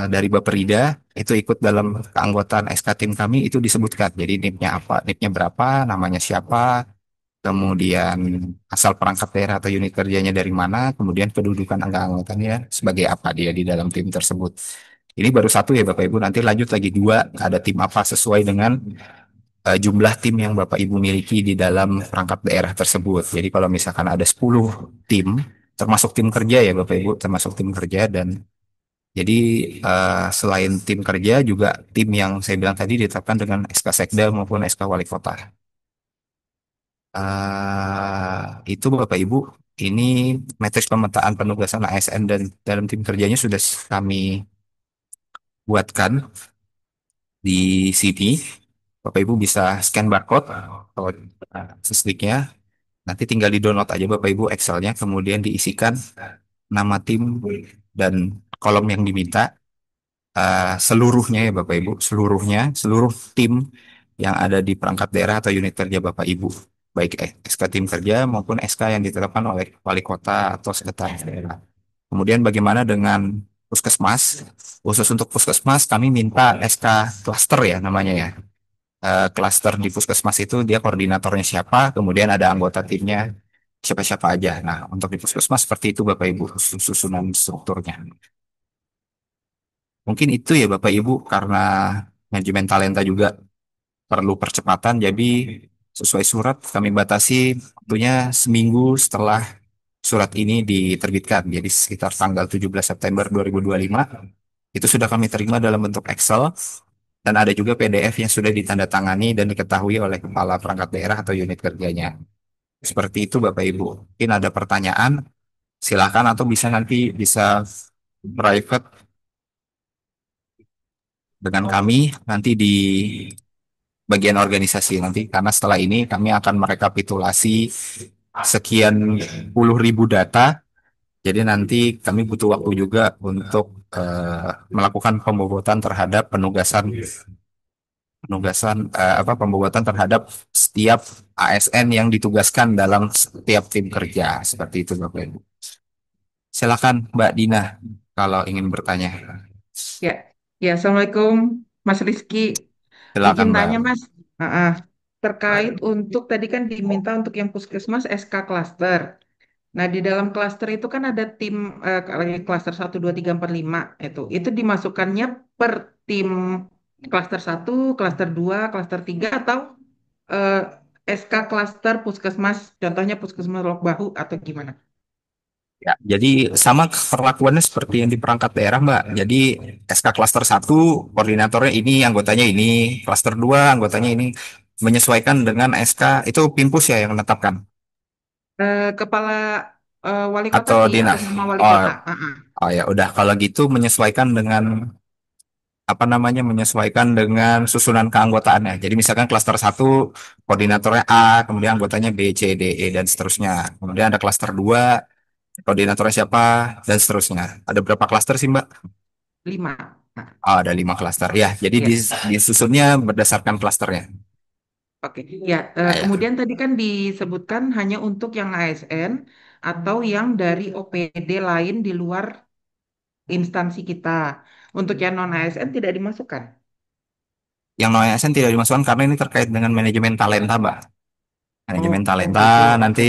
dari Baperida itu ikut dalam keanggotaan SK tim kami itu disebutkan. Jadi NIP-nya apa, NIP-nya berapa, namanya siapa, kemudian asal perangkat daerah atau unit kerjanya dari mana, kemudian kedudukan anggotanya sebagai apa dia di dalam tim tersebut. Ini baru satu ya Bapak Ibu, nanti lanjut lagi 2, ada tim apa sesuai dengan jumlah tim yang Bapak Ibu miliki di dalam perangkat daerah tersebut. Jadi kalau misalkan ada 10 tim, termasuk tim kerja ya Bapak Ibu, termasuk tim kerja dan jadi selain tim kerja juga tim yang saya bilang tadi ditetapkan dengan SK Sekda maupun SK Wali Kota. Itu Bapak Ibu, ini matriks pemetaan penugasan ASN dan dalam tim kerjanya sudah kami buatkan di sini. Bapak Ibu bisa scan barcode atau sesliknya. Nanti tinggal di-download aja Bapak Ibu Excel-nya, kemudian diisikan nama tim dan kolom yang diminta. Seluruhnya ya Bapak Ibu, seluruh tim yang ada di perangkat daerah atau unit kerja Bapak Ibu, baik SK tim kerja maupun SK yang ditetapkan oleh Wali Kota atau sekretaris daerah. Kemudian bagaimana dengan Puskesmas? Khusus untuk Puskesmas kami minta SK klaster ya namanya ya. Klaster di Puskesmas itu dia koordinatornya siapa, kemudian ada anggota timnya, siapa-siapa aja. Nah, untuk di puskesmas seperti itu Bapak Ibu susunan strukturnya. Mungkin itu ya Bapak Ibu karena manajemen talenta juga perlu percepatan, jadi sesuai surat kami batasi waktunya seminggu setelah surat ini diterbitkan. Jadi sekitar tanggal 17 September 2025 itu sudah kami terima dalam bentuk Excel dan ada juga PDF yang sudah ditandatangani dan diketahui oleh kepala perangkat daerah atau unit kerjanya. Seperti itu Bapak Ibu. Mungkin ada pertanyaan, silakan atau bisa private dengan kami nanti di bagian organisasi nanti karena setelah ini kami akan merekapitulasi sekian puluh ribu data. Jadi nanti kami butuh waktu juga untuk melakukan pembobotan terhadap penugasan penugasan pembobotan terhadap setiap ASN yang ditugaskan dalam setiap tim kerja seperti itu Bapak Ibu. Silakan Mbak Dina kalau ingin bertanya. Ya, ya, Assalamualaikum Mas Rizky. Silakan Izin Mbak. tanya Mas, terkait untuk tadi kan diminta untuk yang puskesmas SK klaster. Nah, di dalam klaster itu kan ada tim klaster 1, 2, 3, 4, 5 itu dimasukkannya per tim klaster 1, klaster 2, klaster 3 atau eh, SK klaster puskesmas, contohnya puskesmas Lok Bahu atau gimana? Ya, jadi sama perlakuannya seperti yang di perangkat daerah, Mbak. Jadi SK klaster 1 koordinatornya ini, anggotanya ini, klaster 2 anggotanya ini menyesuaikan dengan SK itu Pimpus ya yang menetapkan Kepala wali kota atau sih, dinas. atas nama wali Oh, kota. oh ya udah kalau gitu menyesuaikan dengan apa namanya menyesuaikan dengan susunan keanggotaannya. Jadi misalkan klaster 1 koordinatornya A, kemudian anggotanya B, C, D, E dan seterusnya. Kemudian ada klaster 2 koordinatornya siapa dan seterusnya. Ada berapa klaster sih Mbak? 5. Oh, ada 5 klaster ya. Jadi Ya. disusunnya berdasarkan klasternya. Oke, ya. Kemudian tadi kan disebutkan hanya untuk yang ASN atau yang dari OPD lain di luar instansi kita. Untuk yang non ASN tidak dimasukkan. Yang non ASN tidak dimasukkan karena ini terkait dengan manajemen talenta, Mbak. Manajemen talenta gitu. nanti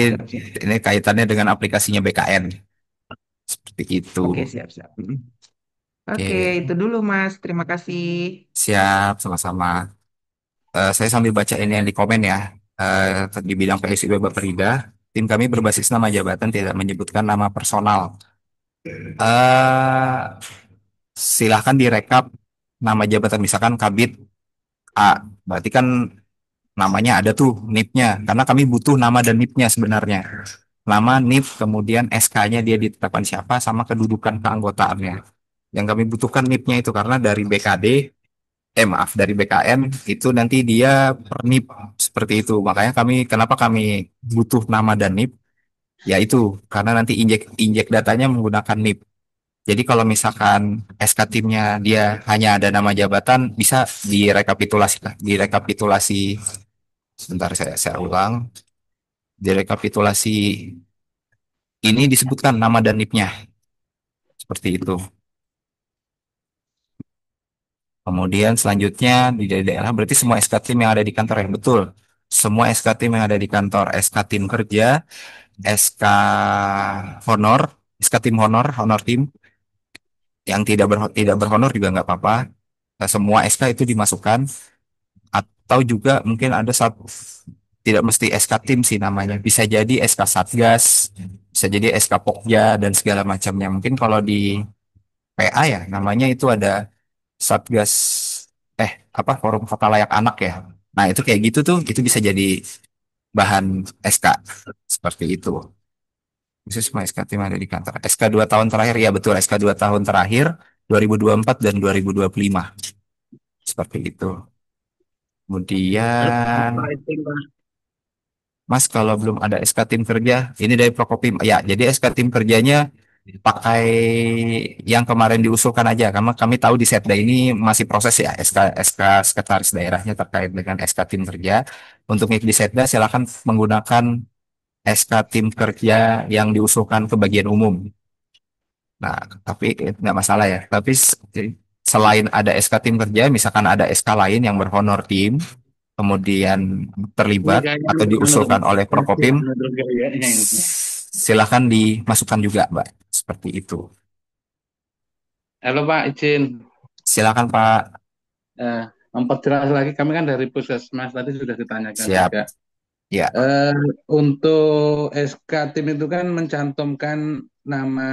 ini kaitannya dengan aplikasinya BKN. Seperti itu. Oke, siap-siap. Oke, itu dulu Mas. Terima kasih. Siap, sama-sama. Saya sambil baca ini yang di komen ya. Di bidang PSIB Bapak Rida, tim kami berbasis nama jabatan tidak menyebutkan nama personal. Silahkan direkap nama jabatan misalkan Kabid A. Berarti kan namanya ada tuh NIP-nya. Karena kami butuh nama dan NIP-nya sebenarnya. Nama, NIP, kemudian SK-nya dia ditetapkan siapa, sama kedudukan keanggotaannya. Yang kami butuhkan NIP-nya itu karena dari BKD, dari BKN itu nanti dia per NIP seperti itu. Makanya kenapa kami butuh nama dan NIP? Ya itu karena nanti injek datanya menggunakan NIP. Jadi kalau misalkan SK timnya dia hanya ada nama jabatan bisa direkapitulasi. Sebentar saya ulang. Direkapitulasi ini disebutkan nama dan NIP-nya. Seperti itu. Kemudian selanjutnya di daerah berarti semua SK tim yang ada di kantor ya betul. Semua SK tim yang ada di kantor, SK tim kerja, SK honor, SK tim honor, honor tim yang tidak berhonor juga nggak apa-apa. Nah, semua SK itu dimasukkan atau juga mungkin ada satu tidak mesti SK tim sih namanya, bisa jadi SK Satgas, bisa jadi SK Pokja dan segala macamnya. Mungkin kalau di PA ya namanya itu ada Satgas Forum Kota Layak Anak ya. Nah, itu kayak gitu tuh itu bisa jadi bahan SK seperti itu. Khusus semua SK tim ada di kantor. SK 2 tahun terakhir ya betul SK 2 tahun terakhir 2024 dan 2025. Seperti itu. Kemudian Mas kalau belum ada SK tim kerja, ini dari Prokopim. Ya, jadi SK tim kerjanya pakai yang kemarin diusulkan aja, karena kami tahu di Setda ini masih proses ya SK sekretaris daerahnya terkait dengan SK tim kerja. Untuk ngikut di Setda silakan menggunakan SK tim kerja yang diusulkan ke bagian umum. Nah, tapi nggak masalah ya. Tapi selain ada SK tim kerja, misalkan ada SK lain yang berhonor tim, kemudian Ini terlibat kayaknya atau diusulkan oleh Prokopim, menurut gayanya ini. silakan dimasukkan juga, Mbak. Seperti itu. Halo Pak, izin Silakan, Pak. memperjelas lagi. Kami kan dari Puskesmas tadi sudah ditanyakan Siap. juga. Ya. Untuk SK tim itu kan mencantumkan nama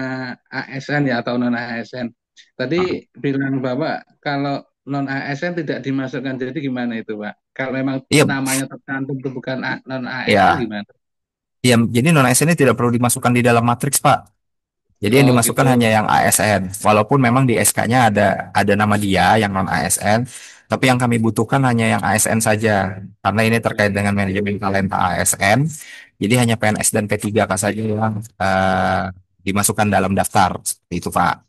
ASN ya atau non ASN. Tadi bilang Bapak kalau non ASN tidak dimasukkan. Jadi gimana itu Pak? Kalau memang Iya. namanya tercantum itu bukan non ASN Ya. gimana? Ya, jadi non ASN ini tidak perlu dimasukkan di dalam matriks, Pak. Jadi yang dimasukkan gitu. hanya yang ASN. Walaupun memang di SK-nya ada nama dia yang non ASN, tapi yang kami butuhkan hanya yang ASN saja. Karena ini terkait dengan manajemen talenta ASN. Jadi hanya PNS dan P3K saja yang dimasukkan dalam daftar. Seperti itu, Pak.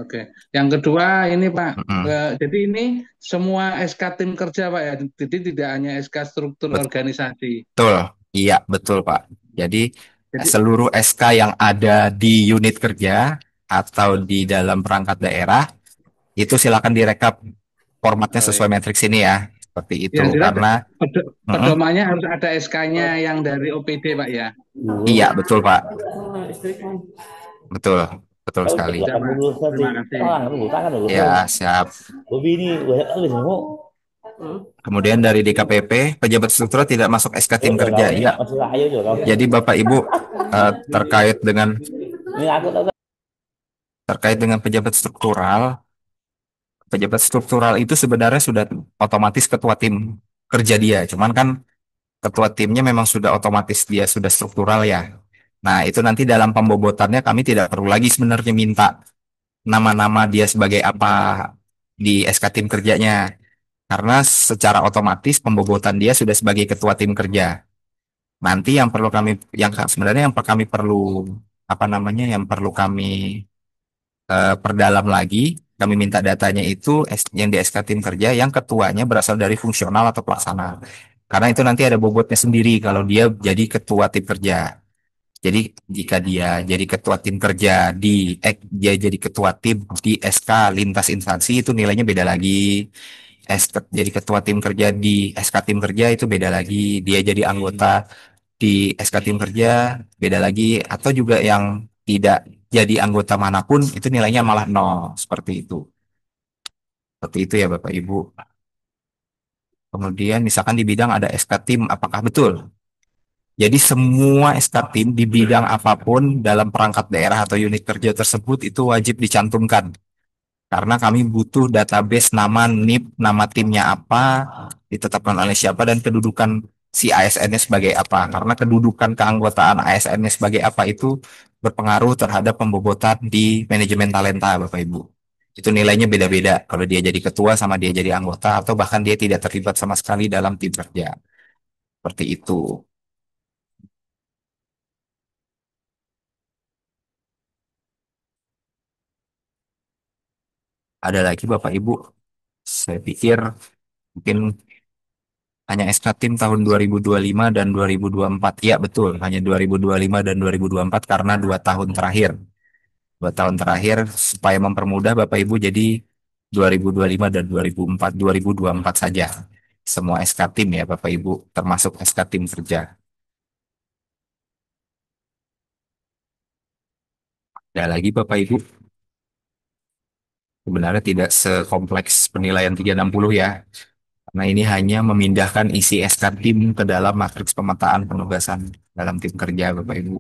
Oke. Yang kedua ini Pak, jadi ini semua SK tim kerja Pak ya. Jadi tidak hanya SK struktur organisasi. Betul. Iya, betul, Pak. Jadi seluruh SK yang ada di unit kerja atau di dalam perangkat daerah itu silakan direkap formatnya sesuai matriks ini ya. Seperti itu. Yang jelas Karena pedomannya harus ada SK-nya yang dari OPD Pak ya. iya, betul, Pak. Betul. Betul sekali. Terima kasih. Ya, siap. Kemudian dari DKPP, pejabat struktural tidak masuk SK tim kerja. Ya. Jadi Bapak Ibu terkait dengan pejabat struktural itu sebenarnya sudah otomatis ketua tim kerja dia. Cuman kan ketua timnya memang sudah otomatis dia sudah struktural ya. Nah, itu nanti dalam pembobotannya kami tidak perlu lagi sebenarnya minta nama-nama dia sebagai apa di SK tim kerjanya. Karena secara otomatis pembobotan dia sudah sebagai ketua tim kerja. Nanti yang perlu kami, sebenarnya yang kami perlu, yang perlu kami perdalam lagi, kami minta datanya itu yang di SK tim kerja, yang ketuanya berasal dari fungsional atau pelaksana. Karena itu nanti ada bobotnya sendiri kalau dia jadi ketua tim kerja. Jadi jika dia jadi ketua tim kerja dia jadi ketua tim di SK lintas instansi itu nilainya beda lagi. Jadi ketua tim kerja di SK tim kerja itu beda lagi. Dia jadi anggota di SK tim kerja beda lagi. Atau juga yang tidak jadi anggota manapun itu nilainya malah 0. Seperti itu. Seperti itu ya Bapak Ibu. Kemudian misalkan di bidang ada SK tim, apakah betul? Jadi semua SK tim di bidang apapun dalam perangkat daerah atau unit kerja tersebut itu wajib dicantumkan. Karena kami butuh database nama NIP, nama timnya apa, ditetapkan oleh siapa, dan kedudukan si ASN-nya sebagai apa. Karena kedudukan keanggotaan ASN-nya sebagai apa itu berpengaruh terhadap pembobotan di manajemen talenta, Bapak Ibu. Itu nilainya beda-beda. Kalau dia jadi ketua sama dia jadi anggota, atau bahkan dia tidak terlibat sama sekali dalam tim kerja. Seperti itu. Ada lagi Bapak Ibu, saya pikir mungkin hanya SK tim tahun 2025 dan 2024. Ya betul, hanya 2025 dan 2024 karena 2 tahun terakhir. 2 tahun terakhir supaya mempermudah Bapak Ibu jadi 2025 dan 2024 saja. Semua SK tim ya Bapak Ibu, termasuk SK tim kerja. Ada lagi Bapak Ibu? Sebenarnya tidak sekompleks penilaian 360 ya. Karena ini hanya memindahkan isi SK tim ke dalam matriks pemetaan penugasan dalam tim kerja Bapak Ibu.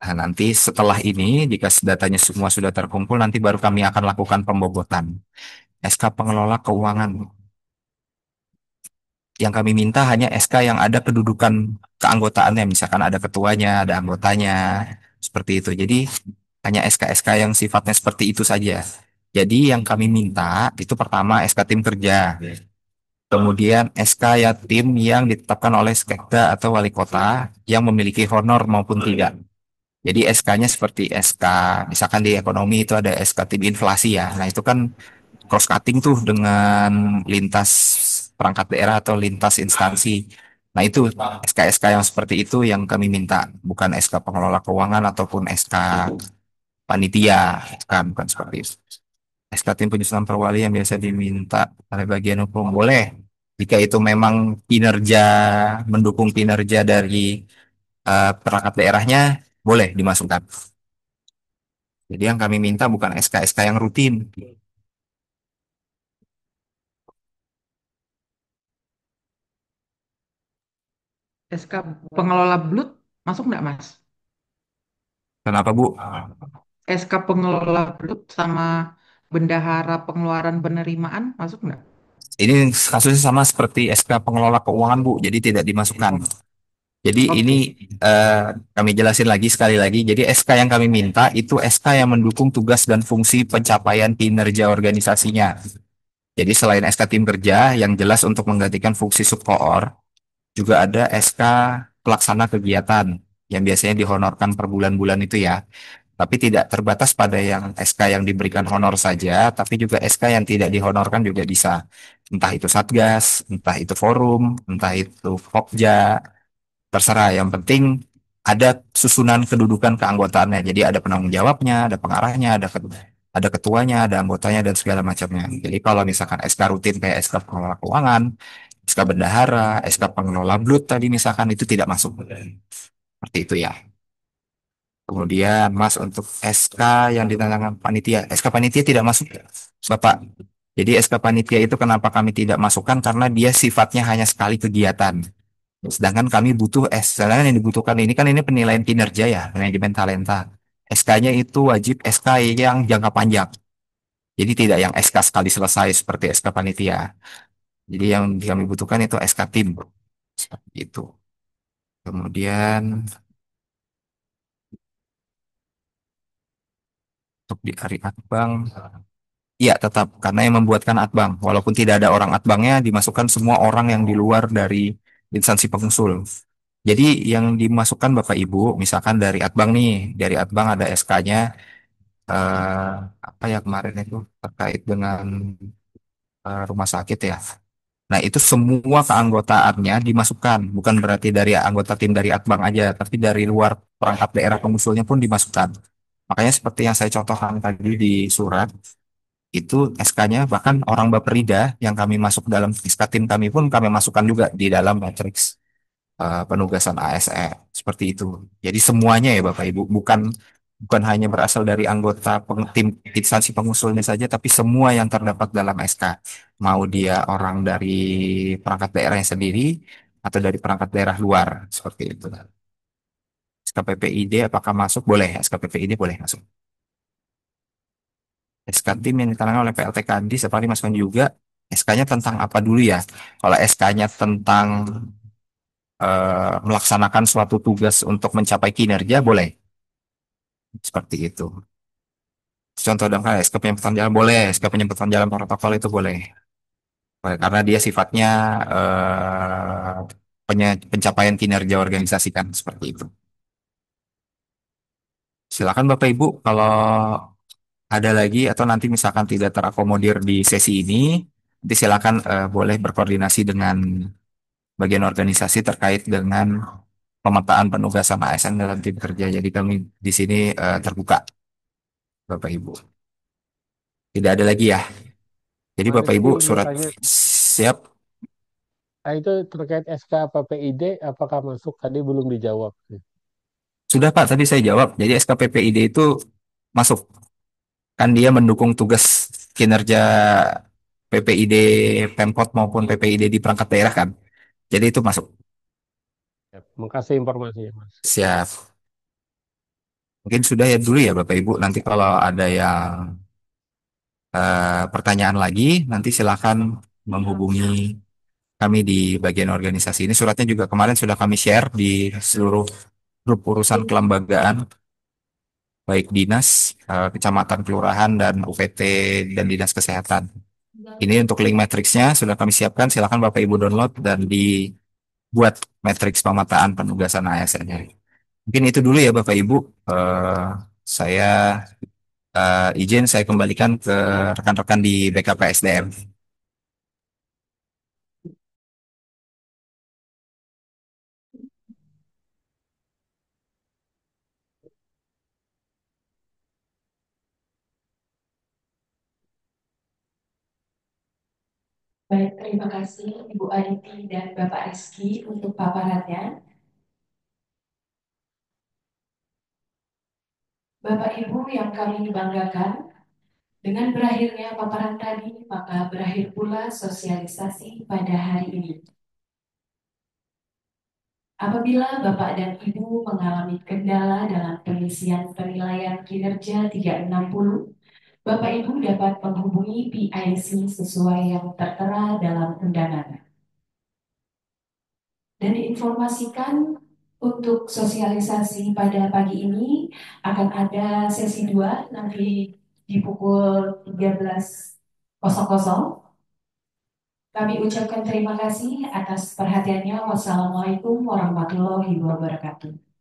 Nah, nanti setelah ini, jika datanya semua sudah terkumpul, nanti baru kami akan lakukan pembobotan. SK pengelola keuangan. Yang kami minta hanya SK yang ada kedudukan keanggotaannya, misalkan ada ketuanya, ada anggotanya, seperti itu. Jadi hanya SK-SK yang sifatnya seperti itu saja. Jadi yang kami minta itu pertama SK tim kerja. Kemudian SK ya tim yang ditetapkan oleh Sekda atau wali kota yang memiliki honor maupun tidak. Jadi SK-nya seperti SK, misalkan di ekonomi itu ada SK tim inflasi ya. Nah itu kan cross cutting tuh dengan lintas perangkat daerah atau lintas instansi. Nah itu SK-SK yang seperti itu yang kami minta, bukan SK pengelola keuangan ataupun SK panitia, bukan seperti itu. SK tim penyusunan perwali yang biasa diminta oleh bagian hukum boleh Jika itu memang kinerja mendukung kinerja dari perangkat daerahnya, boleh dimasukkan. Jadi yang kami minta bukan SK-SK yang rutin. SK pengelola BLUT masuk nggak, Mas? Kenapa, Bu? SK pengelola BLUT sama bendahara pengeluaran penerimaan masuk nggak? Ini kasusnya sama seperti SK pengelola keuangan, Bu. Jadi tidak dimasukkan. Jadi ini kami jelasin lagi sekali lagi. Jadi SK yang kami minta itu SK yang mendukung tugas dan fungsi pencapaian kinerja organisasinya. Jadi selain SK tim kerja yang jelas untuk menggantikan fungsi subkoor, juga ada SK pelaksana kegiatan yang biasanya dihonorkan per bulan-bulan itu ya. Tapi tidak terbatas pada yang SK yang diberikan honor saja, tapi juga SK yang tidak dihonorkan juga bisa. Entah itu Satgas, entah itu forum, entah itu Pokja, terserah. Yang penting ada susunan kedudukan keanggotaannya. Jadi ada penanggung jawabnya, ada pengarahnya, ada ketuanya, ada anggotanya dan segala macamnya. Jadi kalau misalkan SK rutin kayak SK pengelola keuangan, SK bendahara, SK pengelola BLUT tadi misalkan itu tidak masuk. Seperti itu ya. Kemudian Mas untuk SK yang ditandakan panitia, SK panitia tidak masuk, Bapak. Jadi SK panitia itu kenapa kami tidak masukkan karena dia sifatnya hanya sekali kegiatan. Sedangkan kami butuh sedangkan yang dibutuhkan ini kan ini penilaian kinerja ya, manajemen talenta. SK-nya itu wajib SK yang jangka panjang. Jadi tidak yang SK sekali selesai seperti SK panitia. Jadi yang kami butuhkan itu SK tim. Seperti itu. Kemudian untuk di hari Akbang, iya tetap karena yang membuatkan Akbang, walaupun tidak ada orang Akbangnya, dimasukkan semua orang yang di luar dari instansi pengusul. Jadi yang dimasukkan Bapak Ibu, misalkan dari Akbang nih, dari Akbang ada SK-nya eh, apa ya kemarin itu terkait dengan rumah sakit ya. Nah itu semua keanggotaannya dimasukkan, bukan berarti dari anggota tim dari Akbang aja, tapi dari luar perangkat daerah pengusulnya pun dimasukkan. Makanya seperti yang saya contohkan tadi di surat, itu SK-nya bahkan orang Baperida yang kami masuk dalam SK tim kami pun kami masukkan juga di dalam matriks penugasan ASN seperti itu. Jadi semuanya ya Bapak Ibu, bukan bukan hanya berasal dari anggota tim instansi pengusulnya saja, tapi semua yang terdapat dalam SK. Mau dia orang dari perangkat daerahnya sendiri atau dari perangkat daerah luar seperti itu. SKPPID apakah masuk? Boleh, SKPPID boleh masuk. SK tim yang ditangani oleh PLT Kadis, seperti masukkan juga. SK-nya tentang apa dulu ya? Kalau SK-nya tentang melaksanakan suatu tugas untuk mencapai kinerja, boleh. Seperti itu. Contoh dong, SK penyemprotan jalan boleh, SK penyemprotan jalan protokol itu boleh. Boleh, karena dia sifatnya pencapaian kinerja organisasi kan, seperti itu. Silakan Bapak Ibu, kalau ada lagi atau nanti misalkan tidak terakomodir di sesi ini, nanti silakan boleh berkoordinasi dengan bagian organisasi terkait dengan pemetaan penugasan ASN dalam tim kerja. Jadi kami di sini terbuka, Bapak Ibu. Tidak ada lagi ya. Jadi Mas Bapak Ibu izin surat bertanya, siap. nah, itu terkait SK PPID, apakah masuk? Tadi belum dijawab. Sudah Pak, tadi saya jawab. Jadi SKPPID itu masuk. Kan dia mendukung tugas kinerja PPID Pemkot maupun PPID di perangkat daerah kan. Jadi itu masuk. Makasih informasinya, Mas. Siap. Mungkin sudah ya dulu ya Bapak Ibu. Nanti kalau ada yang pertanyaan lagi, nanti silakan menghubungi kami di bagian organisasi ini. Suratnya juga kemarin sudah kami share di seluruh grup urusan kelembagaan, baik dinas, kecamatan, kelurahan, dan UPT dan dinas kesehatan. Ini untuk link matriksnya sudah kami siapkan. Silakan Bapak Ibu download dan dibuat matriks pemetaan penugasan ASN-nya. Mungkin itu dulu ya Bapak Ibu. Saya izin saya kembalikan ke rekan-rekan di BKPSDM. Baik, terima kasih Ibu Aditi dan Bapak Rizky untuk paparannya. Bapak Ibu yang kami banggakan, dengan berakhirnya paparan tadi, maka berakhir pula sosialisasi pada hari ini. Apabila Bapak dan Ibu mengalami kendala dalam pengisian penilaian kinerja 360, Bapak Ibu dapat menghubungi PIC sesuai yang tertera dalam undangan. Dan diinformasikan untuk sosialisasi pada pagi ini akan ada sesi 2 nanti di pukul 13.00. Kami ucapkan terima kasih atas perhatiannya. Wassalamualaikum warahmatullahi wabarakatuh.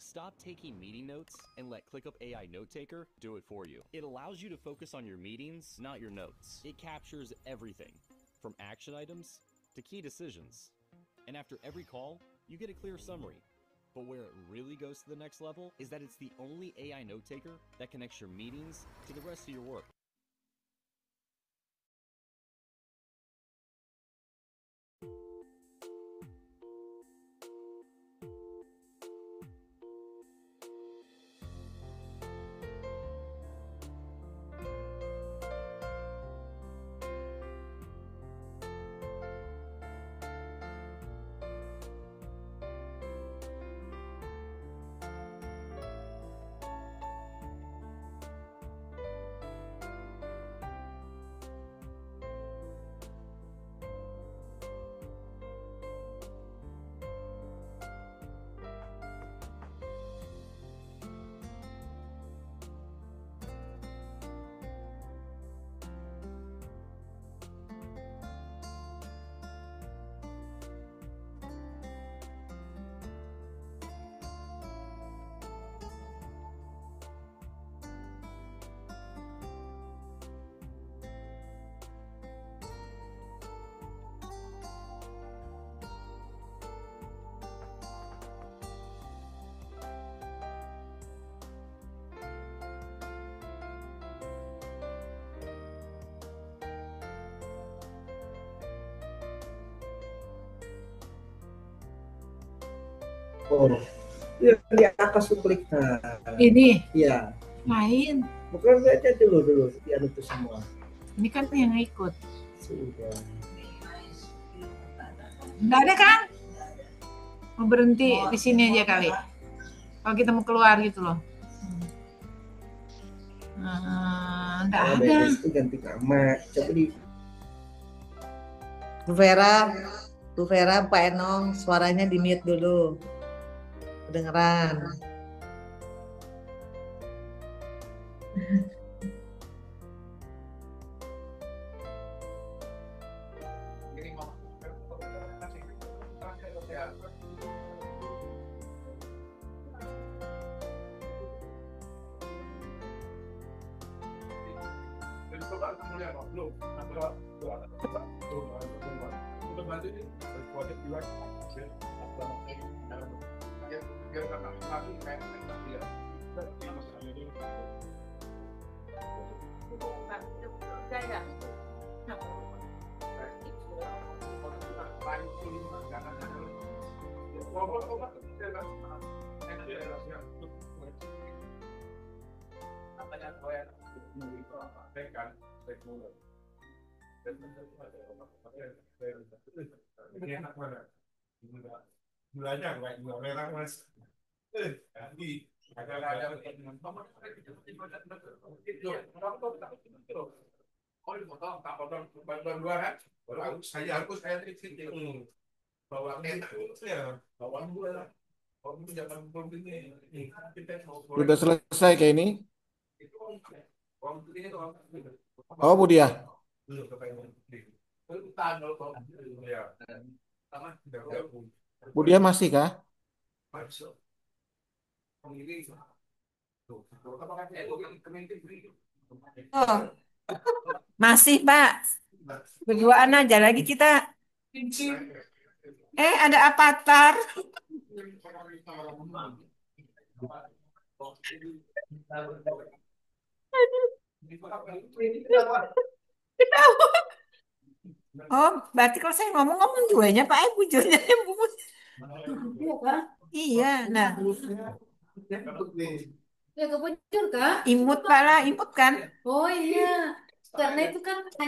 Stop taking meeting notes and let ClickUp AI Note Taker do it for you. It allows you to focus on your meetings, not your notes. It captures everything, from action items to key decisions. And after every call, you get a clear summary. But where it really goes to the next level is that it's the only AI note taker that connects your meetings to the rest of your work. Oh, ya di atas tuh klik. Nah, Ini iya. lain. Bukan saja dulu dianu tuh semua. Ini kan yang ikut. Sudah. Nggak ada kan? Mau berhenti di sini aja kali. Kalau kita mau keluar gitu loh. Nggak ada. Beres itu ganti kamar. Coba di Bu Vera, Pak Enong, suaranya di mute dulu. Kedengeran. Gulanya kayak gula merah mas. Sudah selesai kayak ini. Oh, Bu Dia. Bu Dia masih kah? Oh, masih Pak. Berduaan aja lagi kita. Ada Avatar. Kenapa? Oh, berarti kalau saya ngomong duanya Pak, bujurnya yang bungkus. Iya, Kak? Iya, nah. Ya kebocor kak? Imut Pak lah, imut kan? Oh iya, karena itu kan